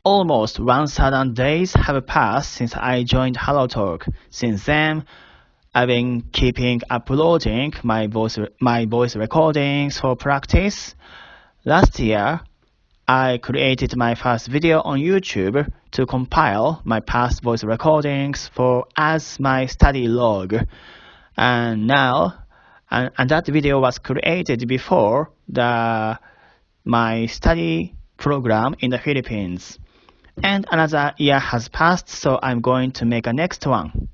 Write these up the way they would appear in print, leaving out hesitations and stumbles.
Almost 1,000 days have passed since I joined HelloTalk. Since then, I've been keeping uploading my voice recordings for practice. Last year, I created my first video on YouTube to compile my past voice recordings for as my study log. And now, and that video was created before my study program in the Philippines. And another year has passed, so I'm going to make a next one.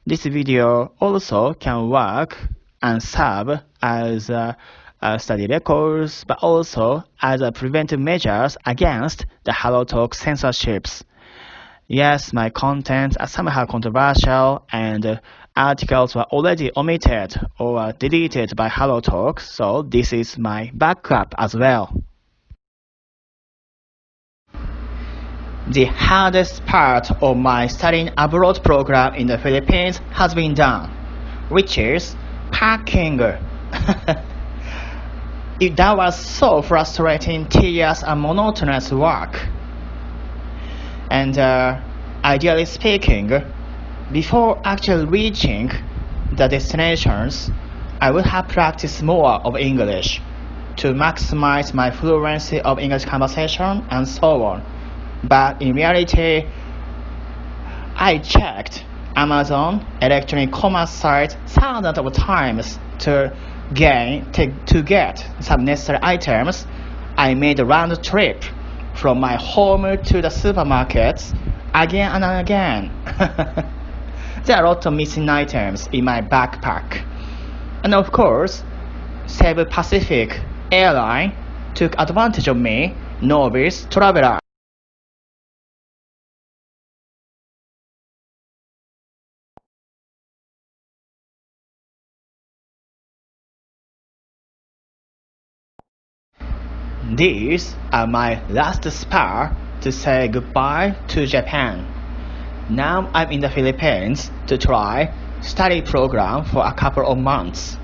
This video also can work and serve as study records, but also as a preventive measures against the HelloTalk censorships. Yes, my contents are somehow controversial, and articles were already omitted or deleted by HelloTalk, so this is my backup as well. The hardest part of my studying abroad program in the Philippines has been done, which is packing. That was so frustrating, tedious, and monotonous work. And ideally speaking, before actually reaching the destinations, I would have practiced more of English to maximize my fluency of English conversation and so on. But in reality, I checked Amazon electronic commerce site thousands of times to get some necessary items. I made a round trip from my home to the supermarkets again and again. There are a lot of missing items in my backpack. And of course, Cebu Pacific Airline took advantage of me, novice traveler. These are my last spare to say goodbye to Japan. Now I'm in the Philippines to try study program for a couple of months.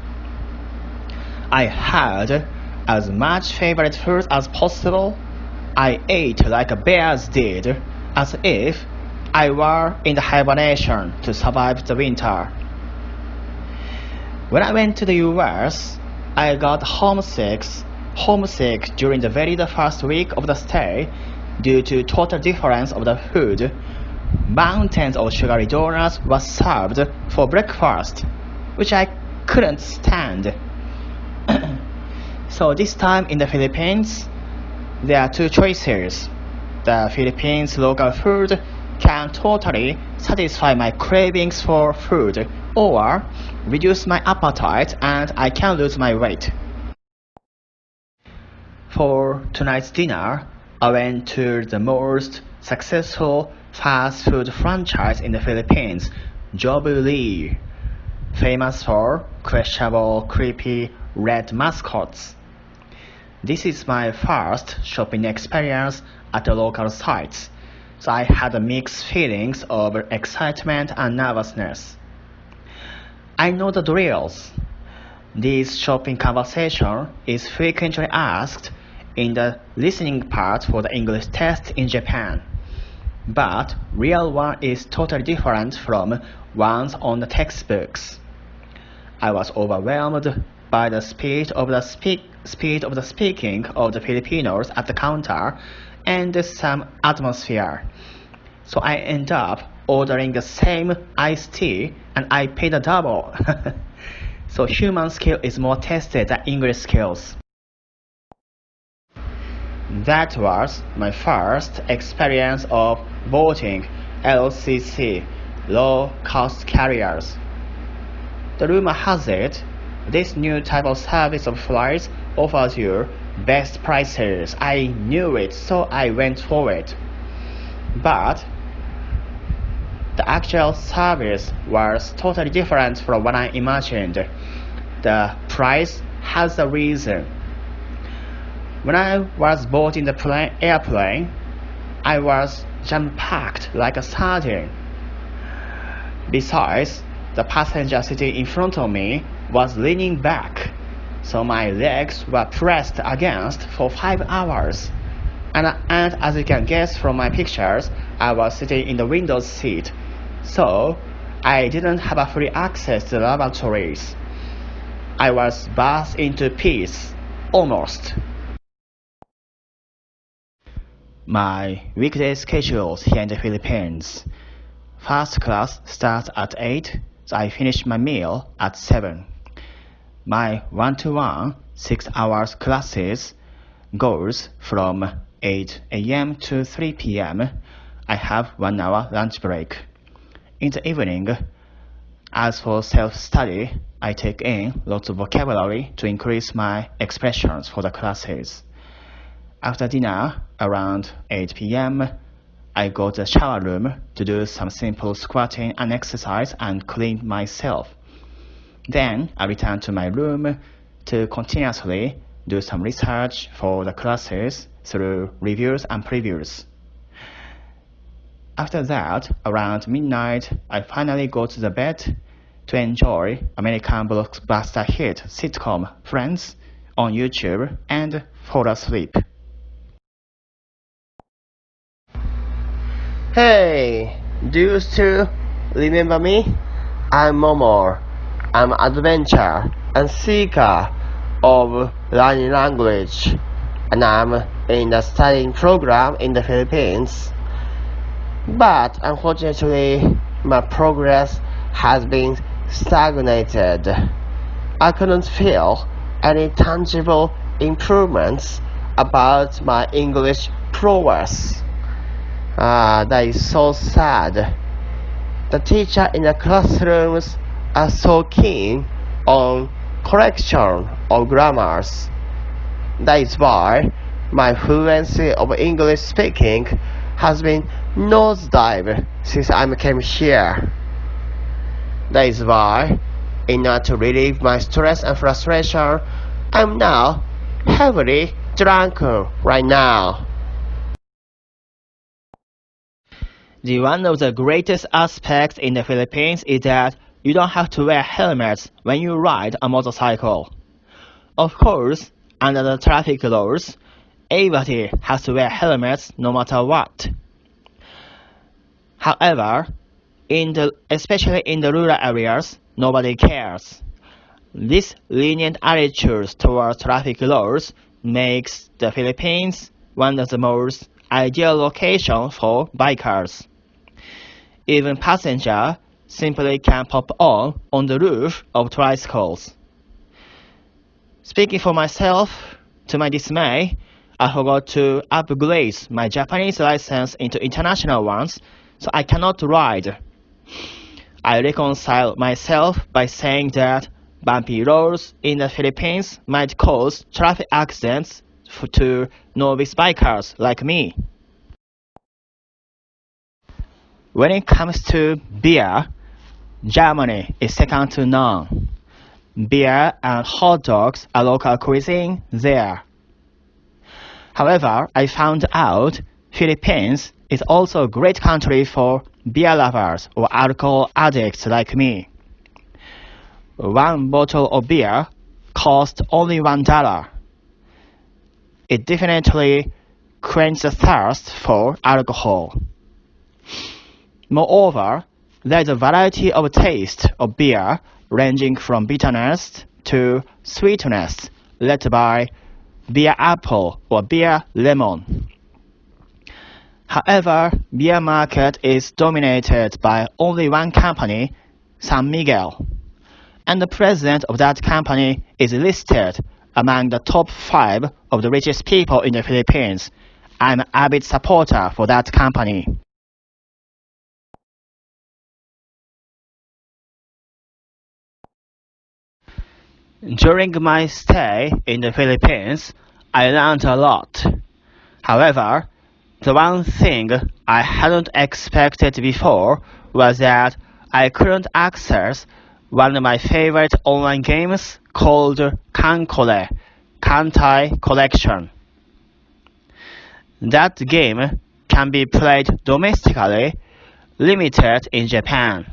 I had as much favorite food as possible. I ate like a bears did, as if I were in the hibernation to survive the winter. When I went to the US, I got homesick during the very first week of the stay due to total difference of the food. Mountains of sugary donuts were served for breakfast, which I couldn't stand. So this time in the Philippines, there are two choices. The Philippines local food can totally satisfy my cravings for food, or reduce my appetite and I can lose my weight. For tonight's dinner, I went to the most successful fast food franchise in the Philippines, Jollibee, famous for questionable, creepy red mascots. This is my first shopping experience at the local sites, so I had mixed feelings of excitement and nervousness. I know the drills. This shopping conversation is frequently asked in the listening part for the English test in Japan. But real one is totally different from ones on the textbooks. I was overwhelmed by the speed of the speaking of the Filipinos at the counter and some atmosphere. So I end up ordering the same iced tea and I paid a double. So human skill is more tested than English skills. That was my first experience of boarding LCC, low-cost carriers. The rumor has it, this new type of service of flights offers you best prices. I knew it, so I went for it. But the actual service was totally different from what I imagined. The price has a reason. When I was boarding the airplane, I was jam-packed like a sardine. Besides, the passenger sitting in front of me was leaning back, so my legs were pressed against for 5 hours. And as you can guess from my pictures, I was sitting in the window seat, so I didn't have a free access to the lavatories. I was bathed into peace, almost. My weekday schedules here in the Philippines. First class starts at 8, so I finish my meal at 7. My one-to-one 6 hours classes goes from 8 a.m. to 3 p.m. I have 1 hour lunch break. In the evening, as for self-study, I take in lots of vocabulary to increase my expressions for the classes. After dinner, around 8 p.m., I go to the shower room to do some simple squatting and exercise and clean myself. Then I return to my room to continuously do some research for the classes through reviews and previews. After that, around midnight, I finally go to the bed to enjoy American blockbuster hit sitcom Friends on YouTube and fall asleep. Hey, do you still remember me? I'm Momo. I'm adventurer and seeker of learning language, and I'm in the studying program in the Philippines. But unfortunately, my progress has been stagnated. I couldn't feel any tangible improvements about my English prowess. That is so sad. The teacher in the classrooms are so keen on correction of grammars. That is why my fluency of English speaking has been nosedive since I came here. That is why, in order to relieve my stress and frustration, I'm now heavily drunk right now. One of the greatest aspects in the Philippines is that you don't have to wear helmets when you ride a motorcycle. Of course, under the traffic laws, everybody has to wear helmets no matter what. However, especially in the rural areas, nobody cares. This lenient attitude towards traffic laws makes the Philippines one of the most ideal locations for bikers. Even passengers simply can pop on the roof of tricycles. Speaking for myself, to my dismay, I forgot to upgrade my Japanese license into international ones, so I cannot ride. I reconcile myself by saying that bumpy roads in the Philippines might cause traffic accidents to novice bikers like me. When it comes to beer, Germany is second to none. Beer and hot dogs are local cuisine there. However, I found out Philippines is also a great country for beer lovers or alcohol addicts like me. One bottle of beer costs only $1. It definitely quenches the thirst for alcohol. Moreover, there is a variety of taste of beer ranging from bitterness to sweetness, led by beer apple or beer lemon. However, beer market is dominated by only one company, San Miguel, and the president of that company is listed among the top 5 of the richest people in the Philippines. I'm an avid supporter for that company. During my stay in the Philippines, I learned a lot. However, the one thing I hadn't expected before was that I couldn't access one of my favorite online games called Kankole, Kantai Collection. That game can be played domestically, limited in Japan.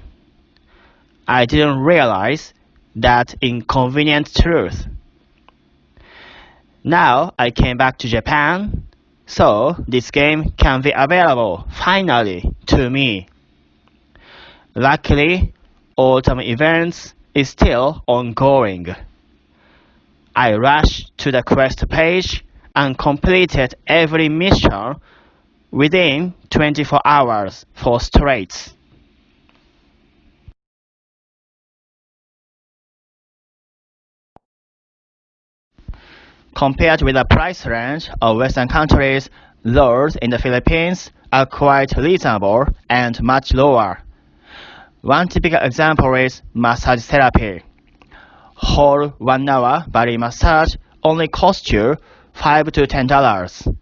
I didn't realize that inconvenient truth. Now I came back to Japan, So this game can be available finally to me. Luckily, autumn events is still ongoing. I rushed to the quest page and completed every mission within 24 hours for straight. Compared with the price range of Western countries, those in the Philippines are quite reasonable and much lower. One typical example is massage therapy. Whole 1 hour body massage only costs you $5 to $10.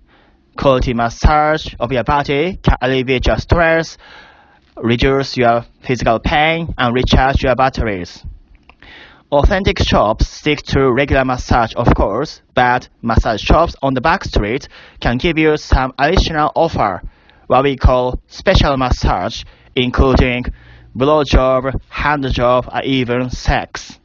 Quality massage of your body can alleviate your stress, reduce your physical pain, and recharge your batteries. Authentic shops stick to regular massage, of course, but massage shops on the back street can give you some additional offer, what we call special massage, including blowjob, hand job, or even sex.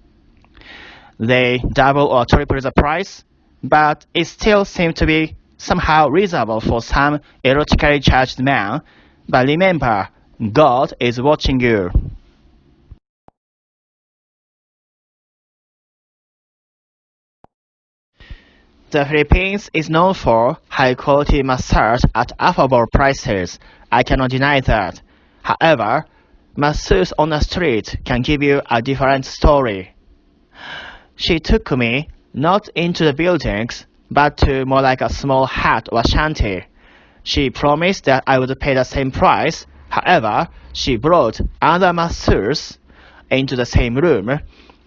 They double or triple the price, but it still seems to be somehow reasonable for some erotically charged man. But remember, God is watching you. The Philippines is known for high-quality massage at affordable prices. I cannot deny that. However, masseuse on the street can give you a different story. She took me not into the buildings, but to more like a small hut or shanty. She promised that I would pay the same price. However, she brought other masseurs into the same room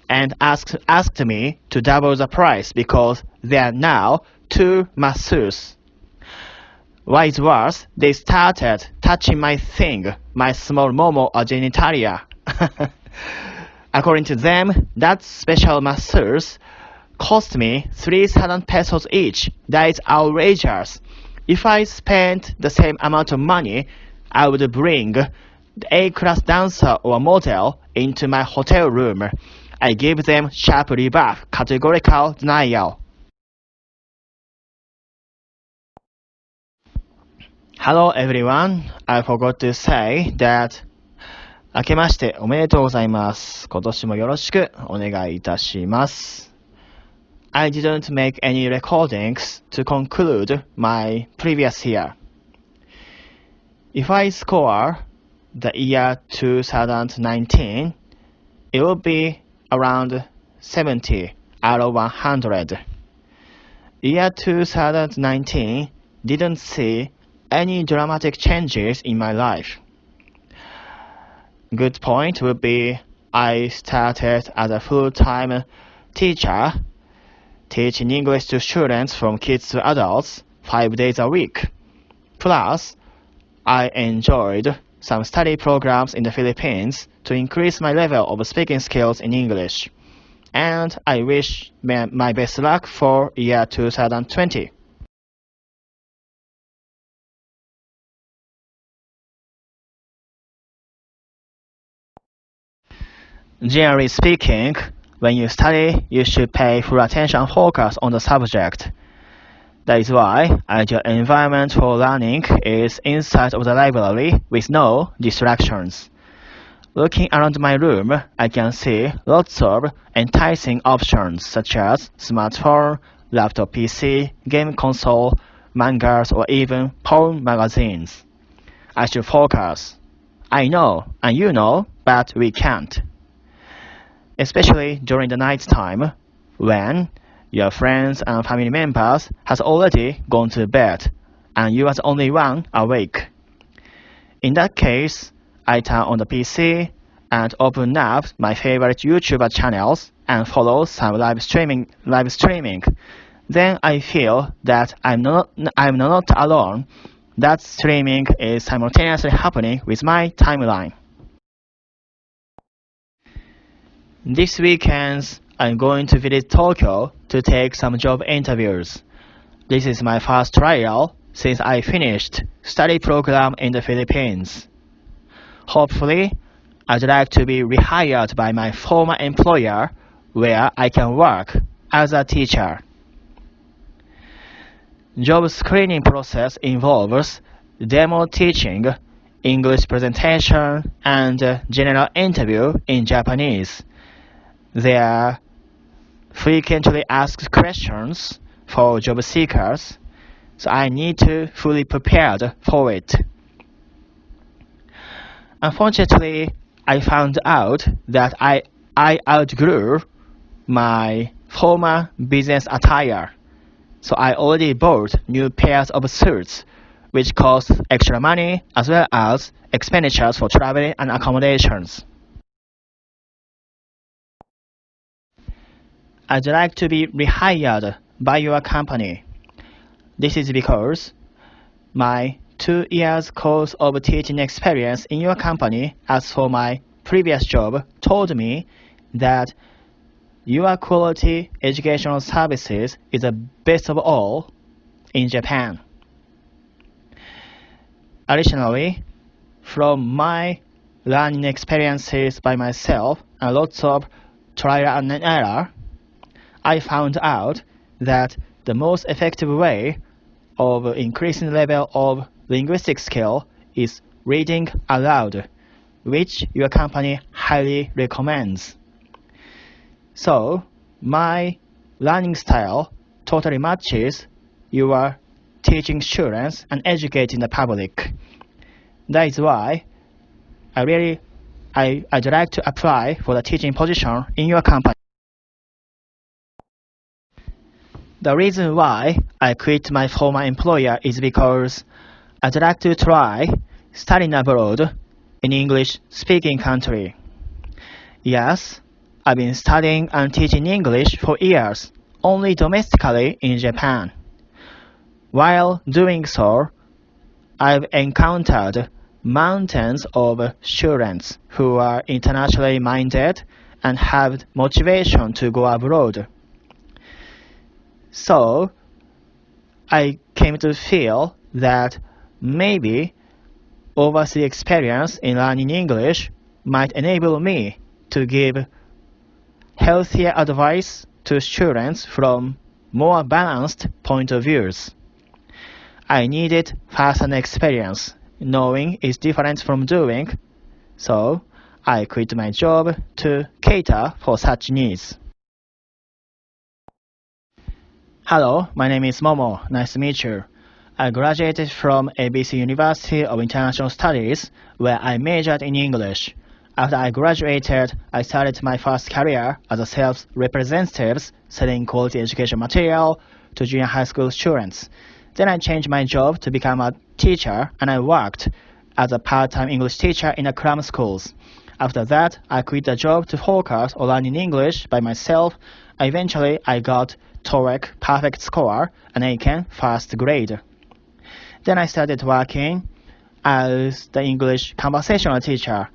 and asked me to double the price because there are now two masseurs. What is worse, they started touching my thing, my small Momo or genitalia. According to them, that special masseurs cost me 3,000 pesos each. That is outrageous. If I spent the same amount of money, I would bring the A-class dancer or model into my hotel room. I gave them sharp rebuff, categorical denial. Hello everyone, I forgot to say that 明けましておめでとうございます。今年もよろしくお願いいたします。I didn't make any recordings to conclude my previous year. If I score the year 2019, it will be around 70 out of 100. Year 2019 didn't see any dramatic changes in my life. Good point would be I started as a full-time teacher, teaching English to students from kids to adults 5 days a week. Plus, I enjoyed some study programs in the Philippines to increase my level of speaking skills in English. And I wish my best luck for year 2020. Generally speaking, when you study, you should pay full attention and focus on the subject. That is why ideal environment for learning is inside of the library with no distractions. Looking around my room, I can see lots of enticing options such as smartphone, laptop PC, game console, mangas, or even porn magazines. I should focus. I know, and you know, but we can't. Especially during the night time, when your friends and family members has already gone to bed, and you are the only one awake. In that case, I turn on the PC and open up my favorite YouTuber channels and follow some live streaming. Then I feel that I'm not alone. That streaming is simultaneously happening with my timeline. This weekend, I'm going to visit Tokyo to take some job interviews. This is my first trial since I finished study program in the Philippines. Hopefully, I'd like to be rehired by my former employer where I can work as a teacher. Job screening process involves demo teaching, English presentation, and general interview in Japanese. There are frequently asked questions for job seekers, so I need to fully prepared for it. Unfortunately, I found out that I outgrew my former business attire, so I already bought new pairs of suits, which cost extra money as well as expenditures for traveling and accommodations. I'd like to be rehired by your company. This is because my 2 years course of teaching experience in your company as for my previous job told me that your quality educational services is the best of all in Japan. Additionally, from my learning experiences by myself and lots of trial and error, I found out that the most effective way of increasing the level of linguistic skill is reading aloud, which your company highly recommends. So, my learning style totally matches your teaching students and educating the public. That is why I'd like to apply for the teaching position in your company. The reason why I quit my former employer is because I'd like to try studying abroad in English-speaking country. Yes, I've been studying and teaching English for years, only domestically in Japan. While doing so, I've encountered mountains of students who are internationally minded and have motivation to go abroad. So, I came to feel that maybe overseas experience in learning English might enable me to give healthier advice to students from more balanced point of views. I needed first-hand experience, knowing is different from doing, so I quit my job to cater for such needs. Hello, my name is Momo. Nice to meet you. I graduated from ABC University of International Studies, where I majored in English. After I graduated, I started my first career as a sales representative selling quality education material to junior high school students. Then I changed my job to become a teacher, and I worked as a part-time English teacher in the cram schools. After that, I quit the job to focus on learning English by myself. Eventually, I got TOEIC perfect score and ACAN first grade. Then I started working as the English conversational teacher.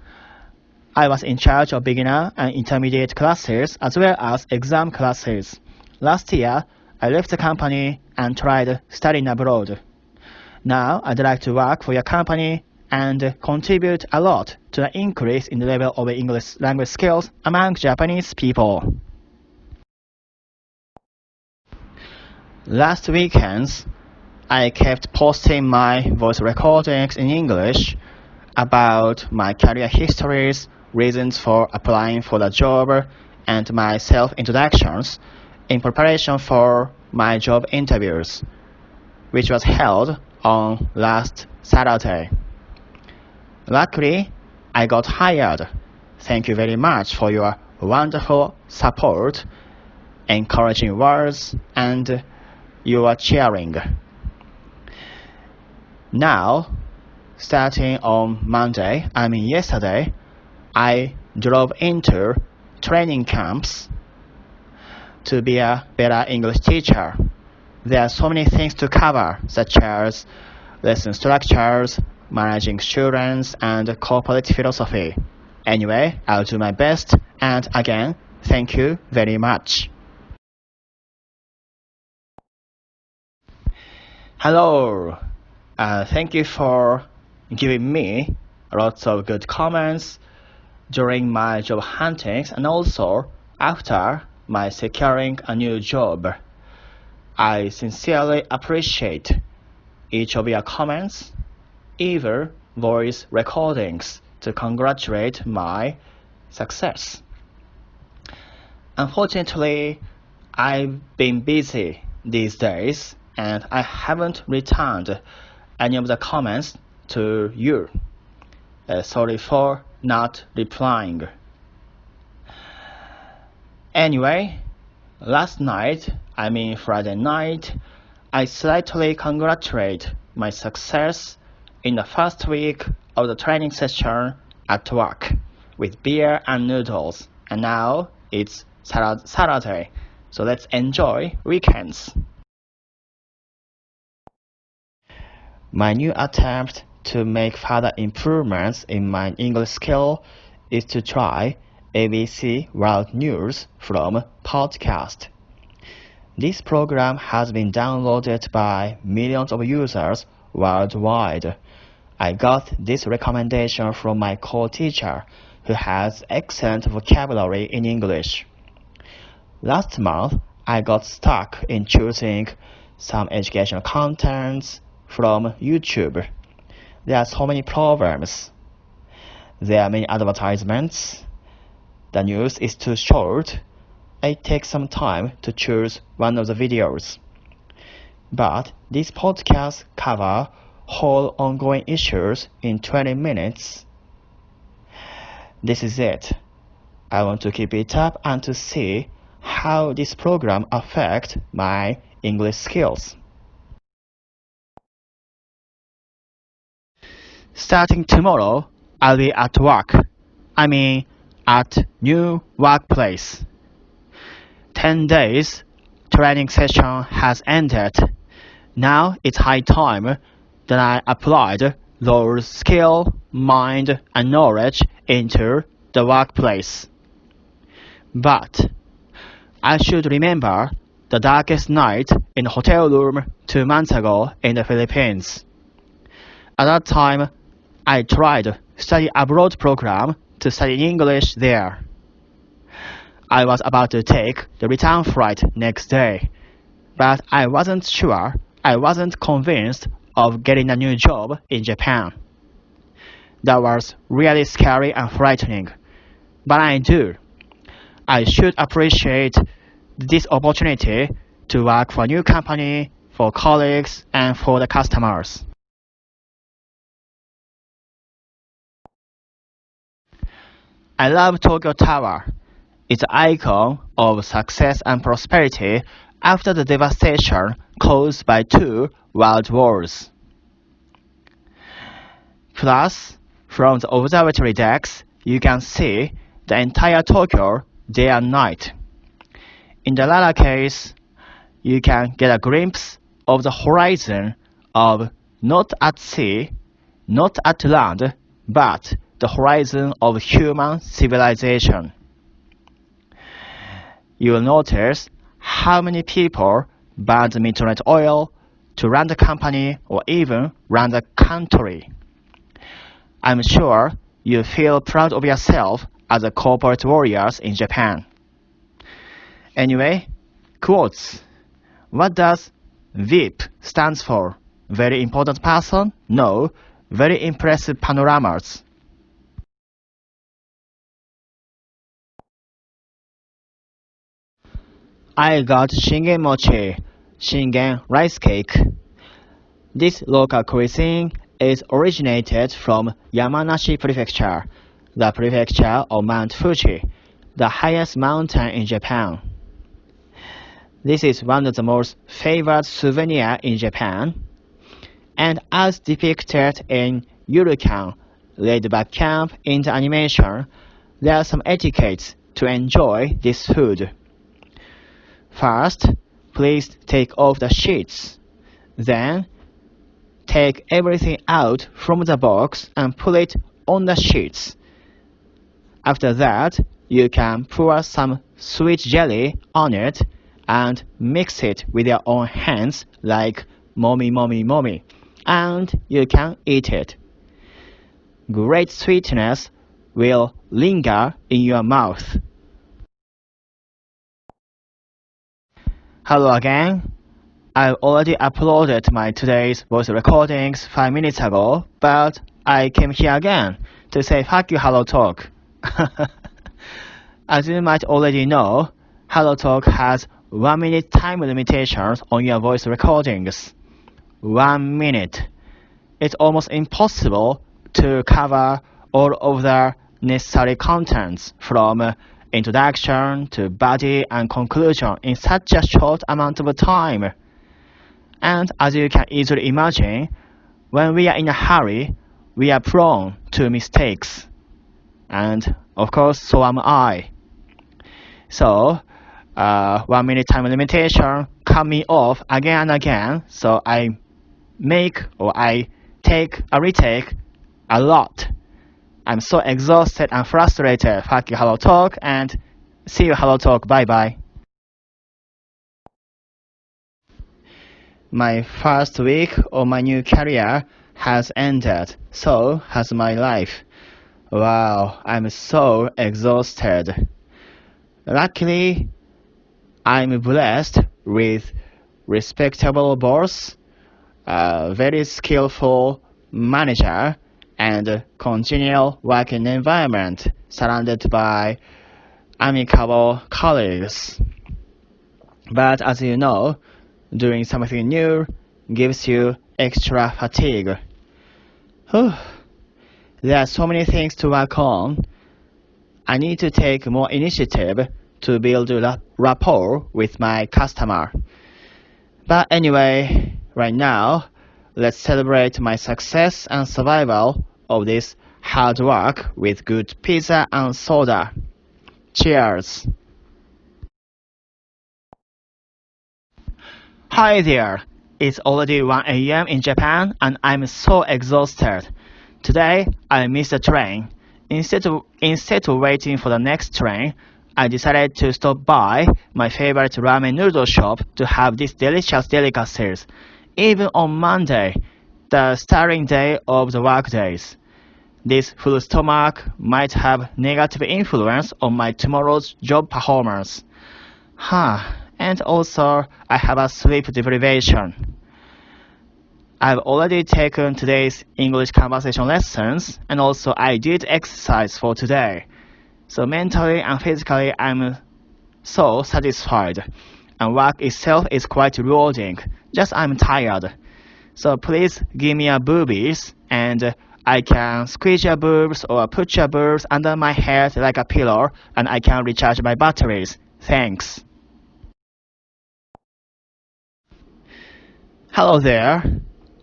I was in charge of beginner and intermediate classes as well as exam classes. Last year, I left the company and tried studying abroad. Now, I'd like to work for your company and contribute a lot to the increase in the level of English language skills among Japanese people. Last weekends, I kept posting my voice recordings in English about my career histories, reasons for applying for the job, and my self-introductions in preparation for my job interviews, which was held on last Saturday. Luckily, I got hired. Thank you very much for your wonderful support, encouraging words, and your cheering. Now, starting on Monday, yesterday, I drove into training camps to be a better English teacher. There are so many things to cover, such as lesson structures, managing students, and corporate philosophy. Anyway, I'll do my best, and again, thank you very much. Hello. Thank you for giving me lots of good comments during my job huntings and also after my securing a new job. I sincerely appreciate each of your comments, even voice recordings to congratulate my success. Unfortunately, I've been busy these days and I haven't returned any of the comments to you. Sorry for not replying. Anyway, last night, Friday night, I slightly congratulate my success in the first week of the training session at work with beer and noodles, and now it's Saturday, so let's enjoy weekends. My new attempt to make further improvements in my English skill is to try ABC World News from podcast. This program has been downloaded by millions of users worldwide. I got this recommendation from my co-teacher, who has excellent vocabulary in English. Last month, I got stuck in choosing some educational contents from YouTube. There are so many problems. There are many advertisements. The news is too short. It takes some time to choose one of the videos. But these podcasts cover whole ongoing issues in 20 minutes. This is it. I want to keep it up and to see how this program affects my English skills. Starting tomorrow, I'll be at work. At new workplace. 10 days training session has ended. Now it's high time that I applied those skill, mind, and knowledge into the workplace. But I should remember the darkest night in a hotel room 2 months ago in the Philippines. At that time, I tried study abroad program to study English there. I was about to take the return flight next day, but I wasn't convinced of getting a new job in Japan. That was really scary and frightening, but I should appreciate this opportunity to work for a new company, for colleagues, and for the customers. I love Tokyo Tower. It's an icon of success and prosperity after the devastation caused by 2 world wars. Plus, from the observatory decks, you can see the entire Tokyo day and night. In the latter case, you can get a glimpse of the horizon of not at sea, not at land, but the horizon of human civilization. You will notice how many people burn the midnight oil to run the company or even run the country. I'm sure you feel proud of yourself as a corporate warriors in Japan. Anyway, quotes. What does VIP stands for? Very important person? No, very impressive panoramas. I got shingen mochi, shingen rice cake. This local cuisine is originated from Yamanashi Prefecture, the prefecture of Mount Fuji, the highest mountain in Japan. This is one of the most favored souvenirs in Japan, and as depicted in Yurukan, laid back camp in the animation, there are some etiquettes to enjoy this food. First, please take off the sheets. Then, take everything out from the box and put it on the sheets. After that, you can pour some sweet jelly on it and mix it with your own hands like momi, and you can eat it. Great sweetness will linger in your mouth. Hello again. I've already uploaded my today's voice recordings 5 minutes ago, but I came here again to say fuck you HelloTalk. As you might already know, HelloTalk has 1 minute time limitations on your voice recordings. 1 minute. It's almost impossible to cover all of the necessary contents from introduction to body and conclusion in such a short amount of time. And as you can easily imagine, when we are in a hurry, we are prone to mistakes. And of course, so am I. So, 1 minute time limitation cut me off again and again, so I take a retake a lot. I'm so exhausted and frustrated. Fuck you HelloTalk, and see you HelloTalk. Bye bye. My first week of my new career has ended. So has my life. Wow, I'm so exhausted. Luckily, I'm blessed with respectable boss, a very skillful manager, and congenial working environment surrounded by amicable colleagues. But as you know, doing something new gives you extra fatigue. Whew. There are so many things to work on. I need to take more initiative to build rapport with my customer. But anyway, right now, let's celebrate my success and survival of this hard work with good pizza and soda. Cheers! Hi there! It's already 1 a.m. in Japan and I'm so exhausted. Today, I missed the train. Instead of waiting for the next train, I decided to stop by my favorite ramen noodle shop to have these delicious delicacies, even on Monday, the starting day of the workdays. This full stomach might have negative influence on my tomorrow's job performance. And also, I have a sleep deprivation. I've already taken today's English conversation lessons, and also I did exercise for today. So mentally and physically, I'm so satisfied. And work itself is quite rewarding. Just I'm tired. So please give me a boobies, and I can squeeze your boobs or put your boobs under my head like a pillow, and I can recharge my batteries. Thanks. Hello there.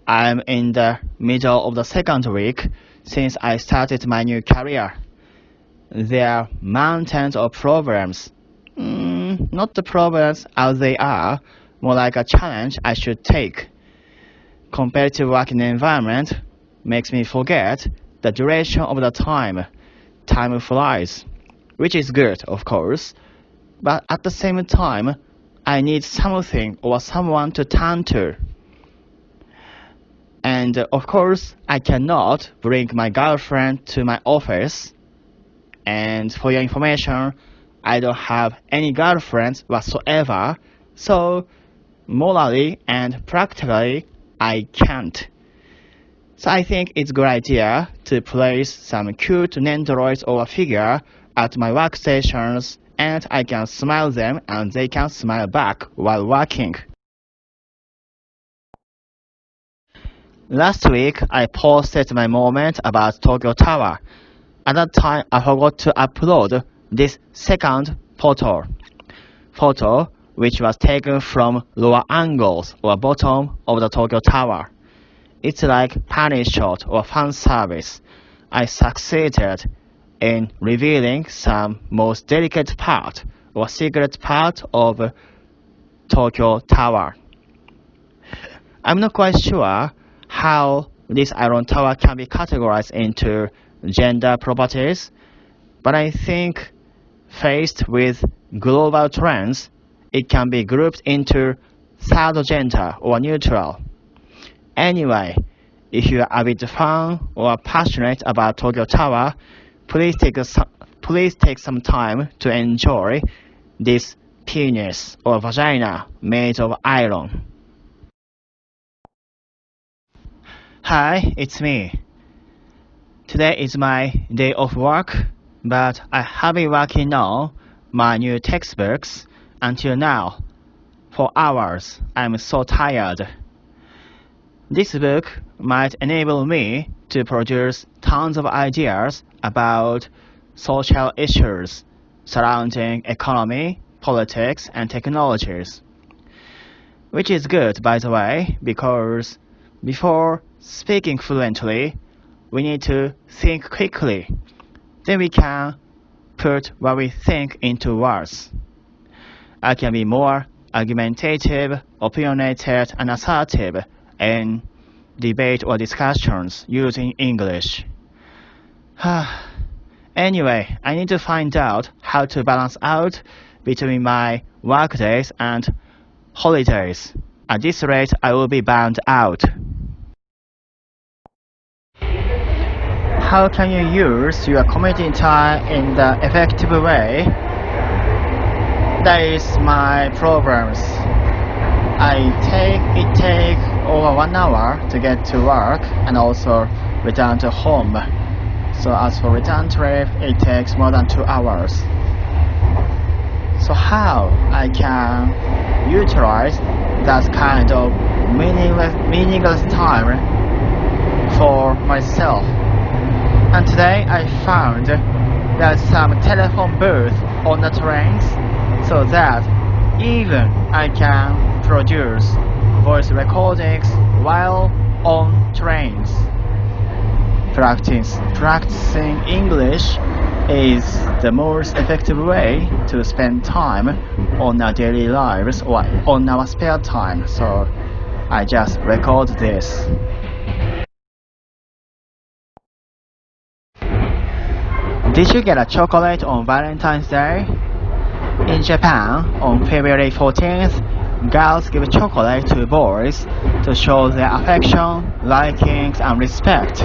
I'm in the middle of the second week since I started my new career. There are mountains of problems. Not the problems as they are, more like a challenge I should take. Competitive working environment makes me forget the duration of the time. Time flies, which is good, of course, but at the same time, I need something or someone to turn to. And of course, I cannot bring my girlfriend to my office. And for your information, I don't have any girlfriends whatsoever, so morally and practically, I can't. So I think it's a good idea to place some cute Nendoroids or a figure at my workstations, and I can smile them and they can smile back while working. Last week, I posted my moment about Tokyo Tower. At that time, I forgot to upload this second photo which was taken from lower angles or bottom of the Tokyo Tower. It's like panic shot or fan service. I succeeded in revealing some most delicate part or secret part of Tokyo Tower. I'm not quite sure how this iron tower can be categorized into gender properties, but I think faced with global trends, it can be grouped into third gender or neutral. Anyway, if you are a bit fun or passionate about Tokyo Tower, please take some time to enjoy this penis or vagina made of iron. Hi, it's me. Today is my day of work, but I have been working on my new textbooks until now. For hours, I'm so tired. This book might enable me to produce tons of ideas about social issues surrounding economy, politics, and technologies. Which is good, by the way, because before speaking fluently, we need to think quickly. Then we can put what we think into words. I can be more argumentative, opinionated, and assertive in debate or discussions using English. Anyway, I need to find out how to balance out between my workdays and holidays. At this rate, I will be burned out. How can you use your commuting time in the effective way? That is my problems. It take over 1 hour to get to work and also return to home. So as for return trip, it takes more than 2 hours. So how I can utilize that kind of meaningless time for myself? And today I found there's some telephone booth on the trains so that even I can produce voice recordings while on trains. Practicing English is the most effective way to spend time on our daily lives or on our spare time. So I just record this. Did you get a chocolate on Valentine's Day? In Japan, on February 14th, girls give chocolate to boys to show their affection, likings, and respect.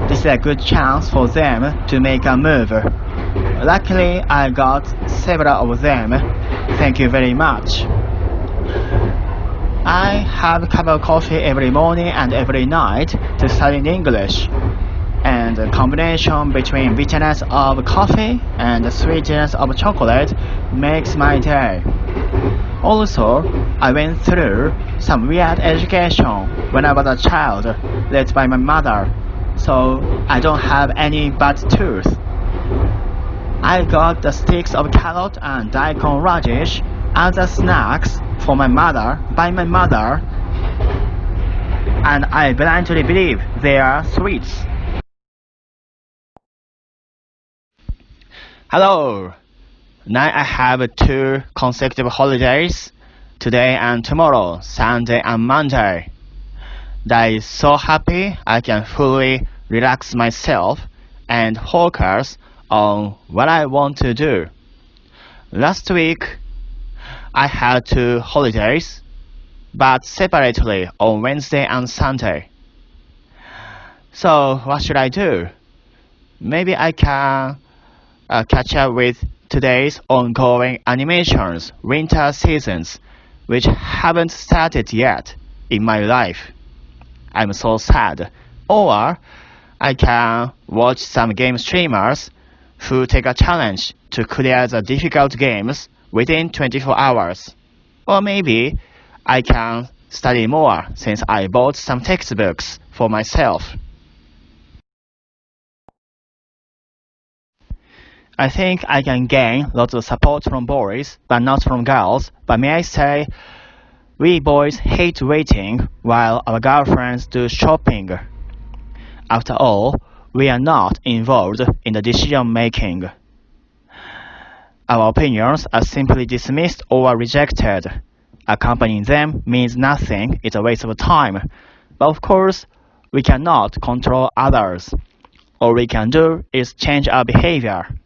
This is a good chance for them to make a move. Luckily, I got several of them. Thank you very much. I have a cup of coffee every morning and every night to study English. And the combination between bitterness of coffee and the sweetness of chocolate makes my day. Also, I went through some weird education when I was a child, led by my mother, so I don't have any bad tooth. I got the sticks of carrot and daikon radish as the snacks by my mother, and I blindly believe they are sweets. Hello! Now I have 2 consecutive holidays, today and tomorrow, Sunday and Monday. That is so happy I can fully relax myself and focus on what I want to do. Last week, I had 2 holidays, but separately on Wednesday and Sunday. So what should I do? Maybe I can catch up with today's ongoing animations winter seasons, which haven't started yet in my life. I'm so sad. Or I can watch some game streamers who take a challenge to clear the difficult games within 24 hours. Or maybe I can study more since I bought some textbooks for myself. I think I can gain lots of support from boys, but not from girls. But may I say, we boys hate waiting while our girlfriends do shopping. After all, we are not involved in the decision making. Our opinions are simply dismissed or rejected. Accompanying them means nothing, it's a waste of time. But of course, we cannot control others. All we can do is change our behavior.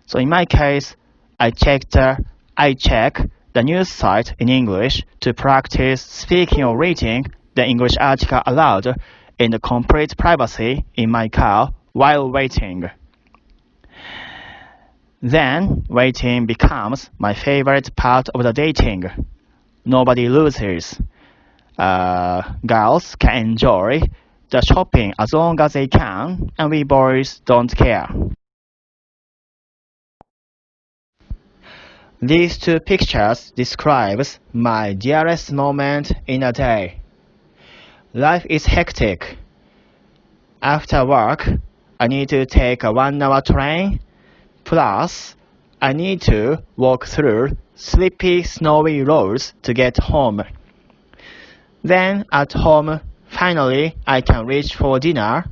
So in my case, I check the news site in English to practice speaking or reading the English article aloud in the complete privacy in my car while waiting. Then waiting becomes my favorite part of the dating. Nobody loses. Girls can enjoy the shopping as long as they can, and we boys don't care. These two pictures describes my dearest moment in a day. Life is hectic. After work, I need to take a 1 hour train, plus I need to walk through sleepy, snowy roads to get home. Then at home, finally I can reach for dinner.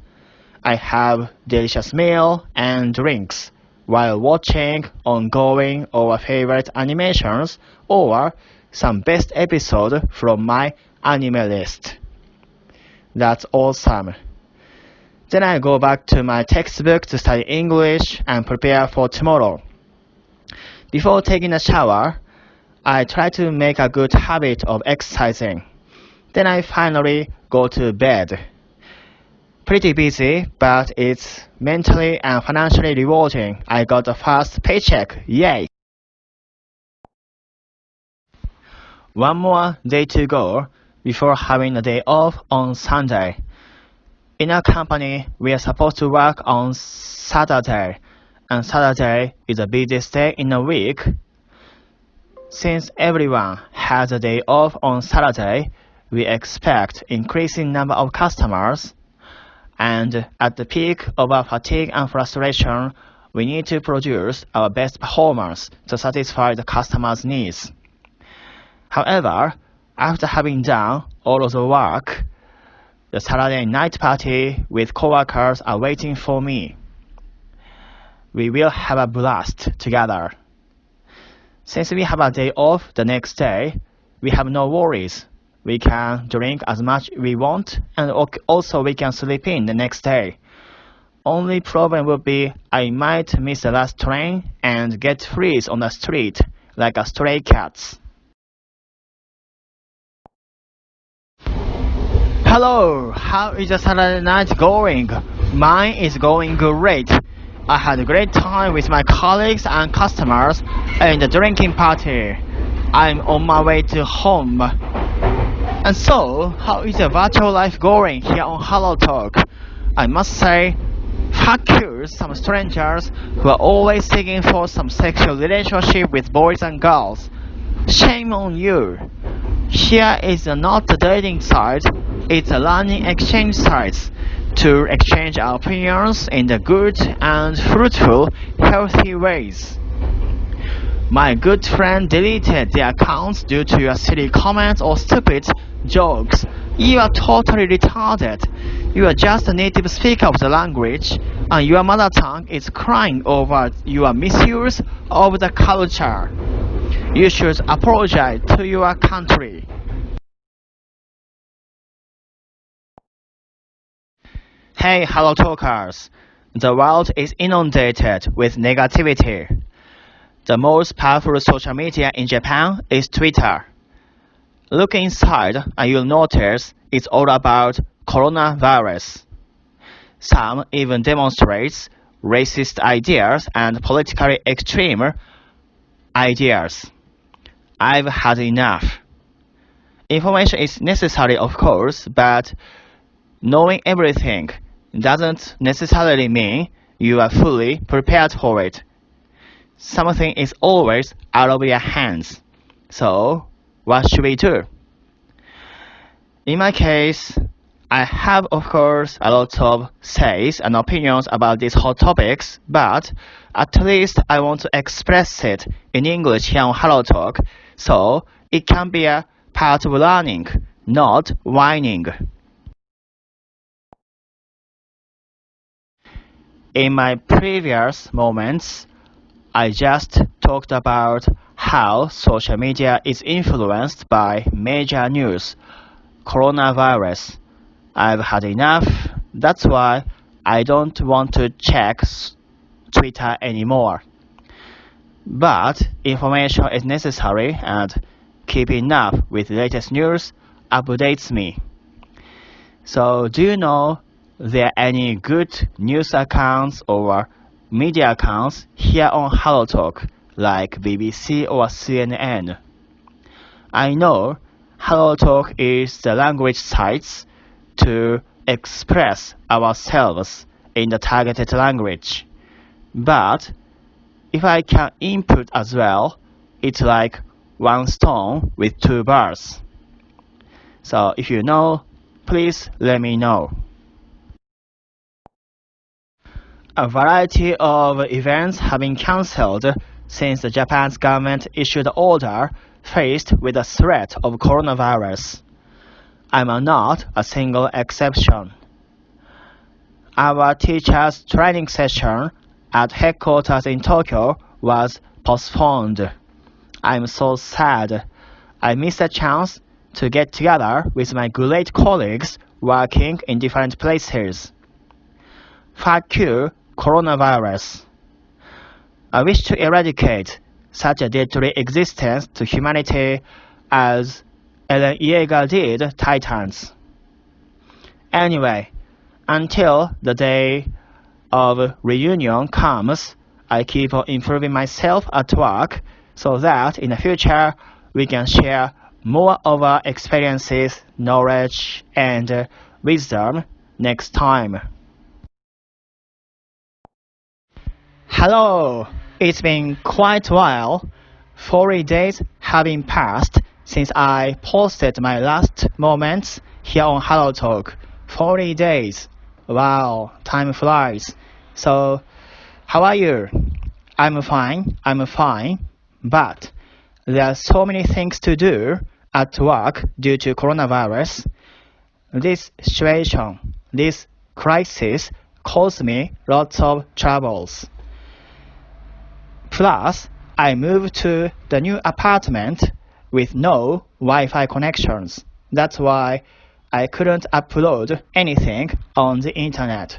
I have delicious meal and drinks while watching ongoing or favorite animations or some best episode from my anime list. That's awesome. Then I go back to my textbook to study English and prepare for tomorrow. Before taking a shower, I try to make a good habit of exercising. Then I finally go to bed. Pretty busy, but it's mentally and financially rewarding. I got a fast paycheck, yay! One more day to go before having a day off on Sunday. In our company, we are supposed to work on Saturday, and Saturday is the busiest day in a week. Since everyone has a day off on Saturday, we expect increasing number of customers, and at the peak of our fatigue and frustration, we need to produce our best performance to satisfy the customers' needs. However, after having done all of the work, the Saturday night party with coworkers are waiting for me. We will have a blast together. Since we have a day off the next day, we have no worries. We can drink as much we want, and also we can sleep in the next day. Only problem would be I might miss the last train and get freeze on the street like a stray cat. Hello, how is the Saturday night going? Mine is going great. I had a great time with my colleagues and customers in the drinking party. I'm on my way to home. And so, how is the virtual life going here on HelloTalk? I must say, fuck you, some strangers who are always seeking for some sexual relationship with boys and girls. Shame on you. Here is not a dating site, it's a learning exchange site to exchange our opinions in the good and fruitful, healthy ways. My good friend deleted the accounts due to your silly comments or stupid jokes. You are totally retarded. You are just a native speaker of the language, and your mother tongue is crying over your misuse of the culture. You should apologize to your country. Hey, Hello Talkers. The world is inundated with negativity. The most powerful social media in Japan is Twitter. Look inside and you'll notice it's all about coronavirus. Some even demonstrates racist ideas and politically extreme ideas. I've had enough. Information is necessary, of course, but knowing everything doesn't necessarily mean you are fully prepared for it. Something is always out of your hands. So, what should we do? In my case, I have, of course, a lot of says and opinions about these hot topics, but at least I want to express it in English here on HelloTalk, so it can be a part of learning, not whining. In my previous moments, I just talked about how social media is influenced by major news, coronavirus. I've had enough. That's why I don't want to check Twitter anymore. But information is necessary, and keeping up with the latest news updates me. So, do you know there are any good news accounts or media accounts here on HelloTalk, like BBC or CNN? I know HelloTalk is the language site to express ourselves in the targeted language. But if I can input as well, it's like one stone with two birds. So if you know, please let me know. A variety of events have been cancelled since the Japan's government issued an order faced with the threat of coronavirus. I'm not a single exception. Our teachers' training session at headquarters in Tokyo was postponed. I'm so sad. I missed a chance to get together with my great colleagues working in different places. Fuck you, coronavirus. I wish to eradicate such a deadly existence to humanity as Ellen Yeager did Titans. Anyway, until the day of reunion comes, I keep on improving myself at work so that in the future we can share more of our experiences, knowledge, and wisdom next time. Hello! It's been quite a while. 40 days have been passed since I posted my last moments here on HelloTalk. 40 days. Wow, time flies. So, how are you? I'm fine. But there are so many things to do at work due to coronavirus. This situation, this crisis caused me lots of troubles. Plus, I moved to the new apartment with no Wi-Fi connections. That's why I couldn't upload anything on the internet.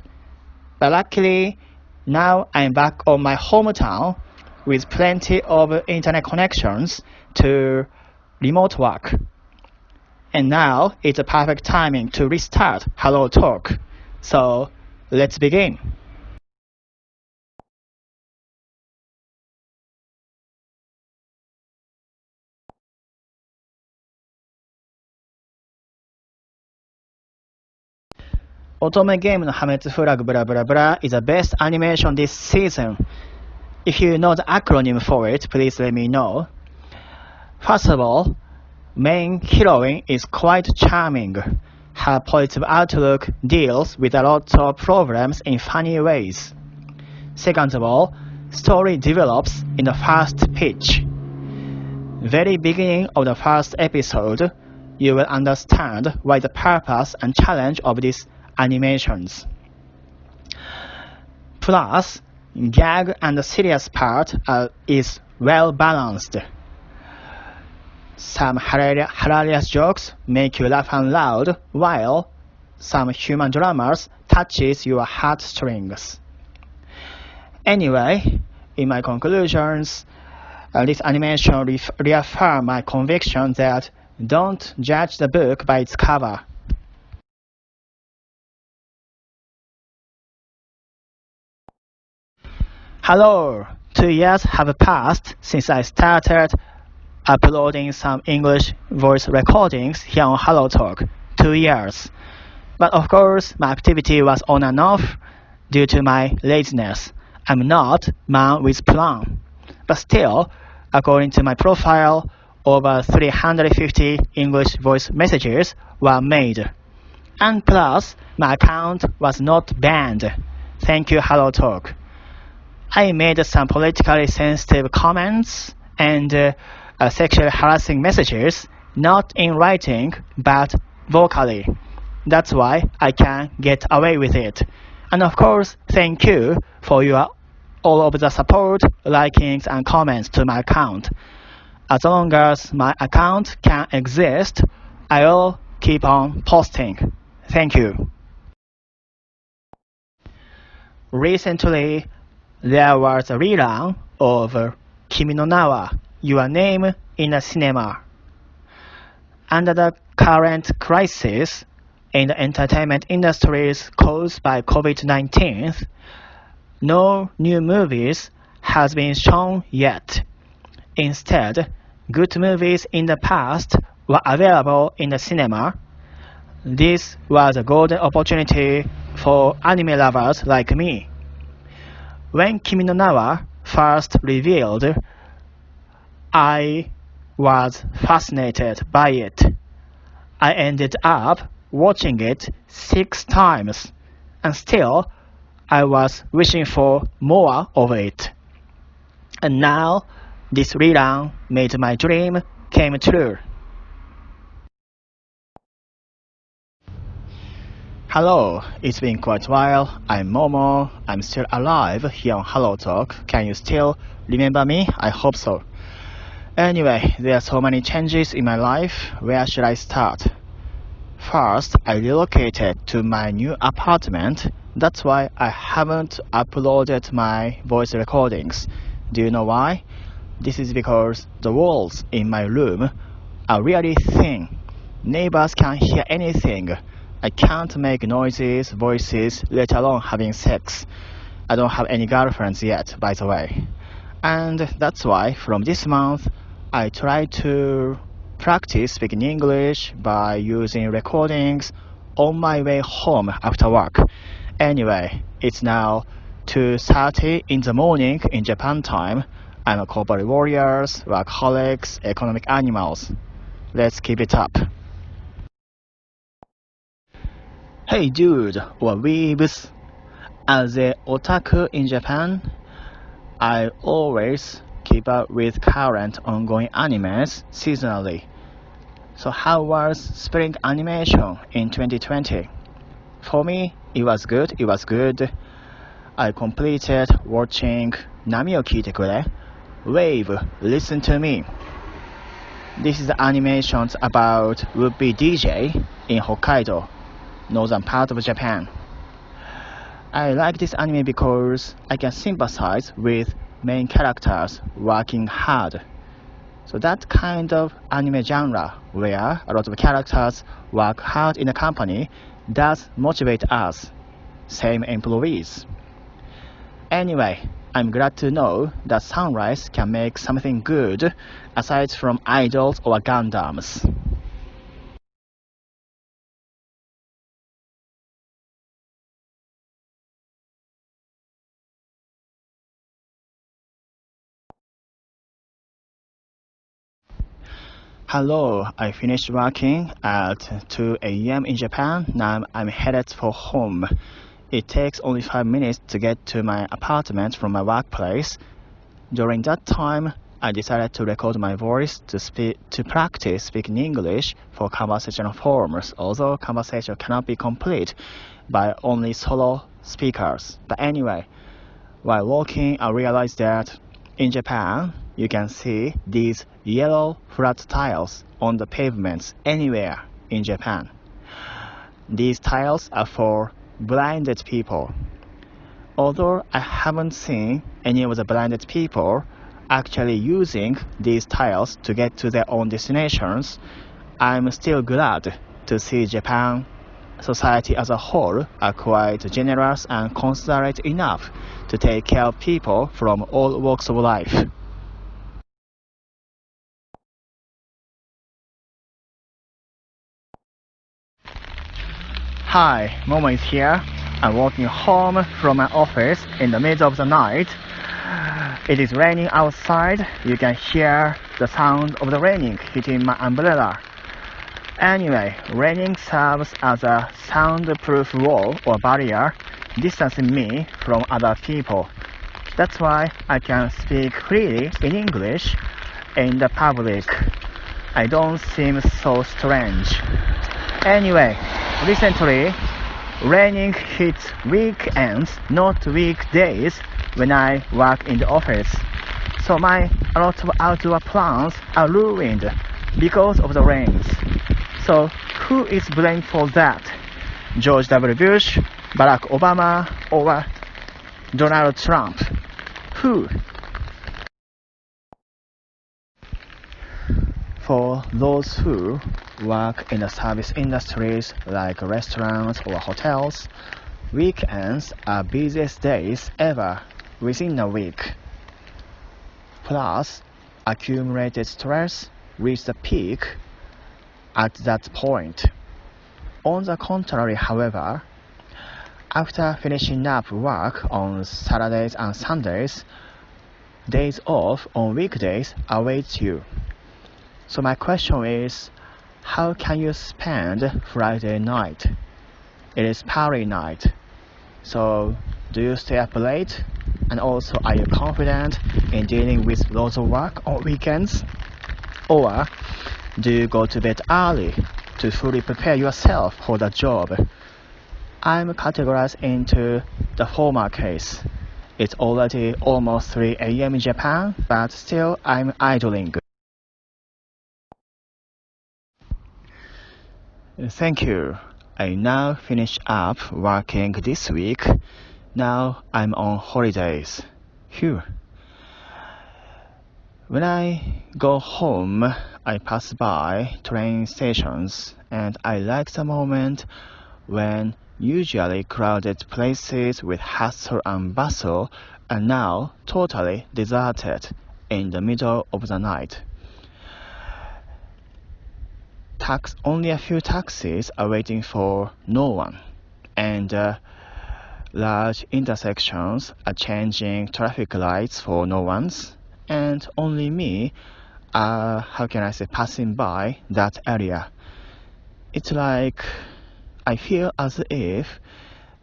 But luckily, now I'm back on my hometown with plenty of internet connections to remote work. And now it's a perfect timing to restart HelloTalk. So let's begin. Otome game の破滅フラグブラブラブラ is the best animation this season. If you know the acronym for it, please let me know. First of all, main heroine is quite charming. Her positive outlook deals with a lot of problems in funny ways. Second of all, story develops in the first pitch. Very beginning of the first episode, you will understand why the purpose and challenge of these animations. Plus, gag and the serious part is well balanced. Some hilarious jokes make you laugh out loud, while some human dramas touches your heartstrings. Anyway, in my conclusions, this animation reaffirms my conviction that don't judge the book by its cover. Hello! 2 years have passed since I started uploading some English voice recordings here on HelloTalk. 2 years. But of course, my activity was on and off due to my laziness. I'm not man with plan. But still, according to my profile, over 350 English voice messages were made. And plus, my account was not banned. Thank you, HelloTalk. I made some politically sensitive comments and sexually harassing messages, not in writing, but vocally. That's why I can get away with it. And of course, thank you for all of the support, likings, and comments to my account. As long as my account can exist, I will keep on posting. Thank you. Recently, there was a rerun of Kimi no Na wa, Your Name in a cinema. Under the current crisis in the entertainment industries caused by COVID-19, no new movies has been shown yet. Instead, good movies in the past were available in the cinema. This was a golden opportunity for anime lovers like me. When Kimi no Na wa first revealed, I was fascinated by it. I ended up watching it 6 times, and still I was wishing for more of it. And now this rerun made my dream came true. Hello, it's been quite a while. I'm Momo. I'm still alive here on HelloTalk. Can you still remember me? I hope so. Anyway, there are so many changes in my life. Where should I start? First, I relocated to my new apartment. That's why I haven't uploaded my voice recordings. Do you know why? This is because the walls in my room are really thin. Neighbors can't hear anything. I can't make noises, voices, let alone having sex. I don't have any girlfriends yet, by the way. And that's why from this month I try to practice speaking English by using recordings on my way home after work. Anyway, it's now 2:30 in the morning in Japan time. I'm a corporate warriors, workaholics, economic animals. Let's keep it up. Hey dude, or weebs. As a otaku in Japan, I always keep up with current ongoing animes seasonally. So how was spring animation in 2020? For me, it was good. I completed watching Nami o Kiite Kure, Wave, Listen to Me. This is animations about would-be DJ in Hokkaido, northern part of Japan. I like this anime because I can sympathize with main characters working hard. So that kind of anime genre where a lot of characters work hard in a company does motivate us, same employees. Anyway, I'm glad to know that Sunrise can make something good aside from idols or Gundams. Hello, I finished working at 2 a.m. in Japan. Now I'm headed for home. It takes only 5 minutes to get to my apartment from my workplace. During that time, I decided to record my voice to practice speaking English for conversational forms, although conversation cannot be complete by only solo speakers. But anyway, while walking, I realized that in Japan, you can see these yellow flat tiles on the pavements anywhere in Japan. These tiles are for blinded people. Although I haven't seen any of the blinded people actually using these tiles to get to their own destinations, I'm still glad to see Japan society as a whole are quite generous and considerate enough to take care of people from all walks of life. Hi, Momo is here. I'm walking home from my office in the middle of the night. It is raining outside. You can hear the sound of the raining hitting my umbrella. Anyway, raining serves as a soundproof wall or barrier, distancing me from other people. That's why I can speak freely in English in the public. I don't seem so strange. Anyway, recently, raining hits weekends, not weekdays, when I work in the office. So a lot of outdoor plans are ruined because of the rains. So who is blamed for that? George W. Bush, Barack Obama, or Donald Trump? Who? For those who work in the service industries like restaurants or hotels, weekends are busiest days ever within a week. Plus, accumulated stress reaches a peak at that point. On the contrary, however, after finishing up work on Saturdays and Sundays, days off on weekdays await you. So my question is, how can you spend Friday night? It is party night. So do you stay up late? And also, are you confident in dealing with loads of work on weekends? Or do you go to bed early to fully prepare yourself for the job? I'm categorized into the former case. It's already almost 3 a.m. in Japan, but still I'm idling. Thank you. I now finish up working this week. Now I'm on holidays. Phew. When I go home, I pass by train stations and I like the moment when usually crowded places with hustle and bustle are now totally deserted in the middle of the night. Only a few taxis are waiting for no one, and large intersections are changing traffic lights for no one's, and only me are, passing by that area. It's like I feel as if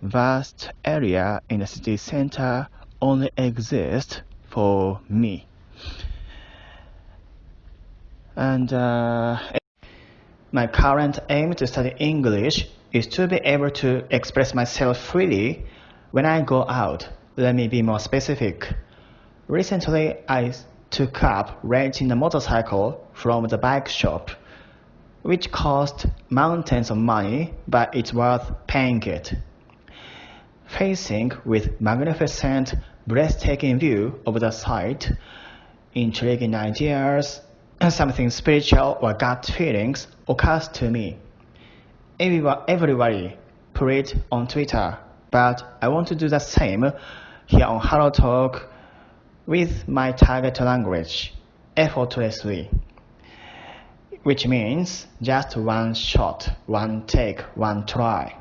vast area in the city center only exists for me. And my current aim to study English is to be able to express myself freely when I go out. Let me be more specific. Recently, I took up renting a motorcycle from the bike shop, which cost mountains of money, but it's worth paying it. Facing with magnificent, breathtaking view of the site, intriguing ideas, something spiritual or gut feelings occurs to me. Everybody put it on Twitter, but I want to do the same here on HelloTalk with my target language, effortlessly, which means just one shot, one take, one try.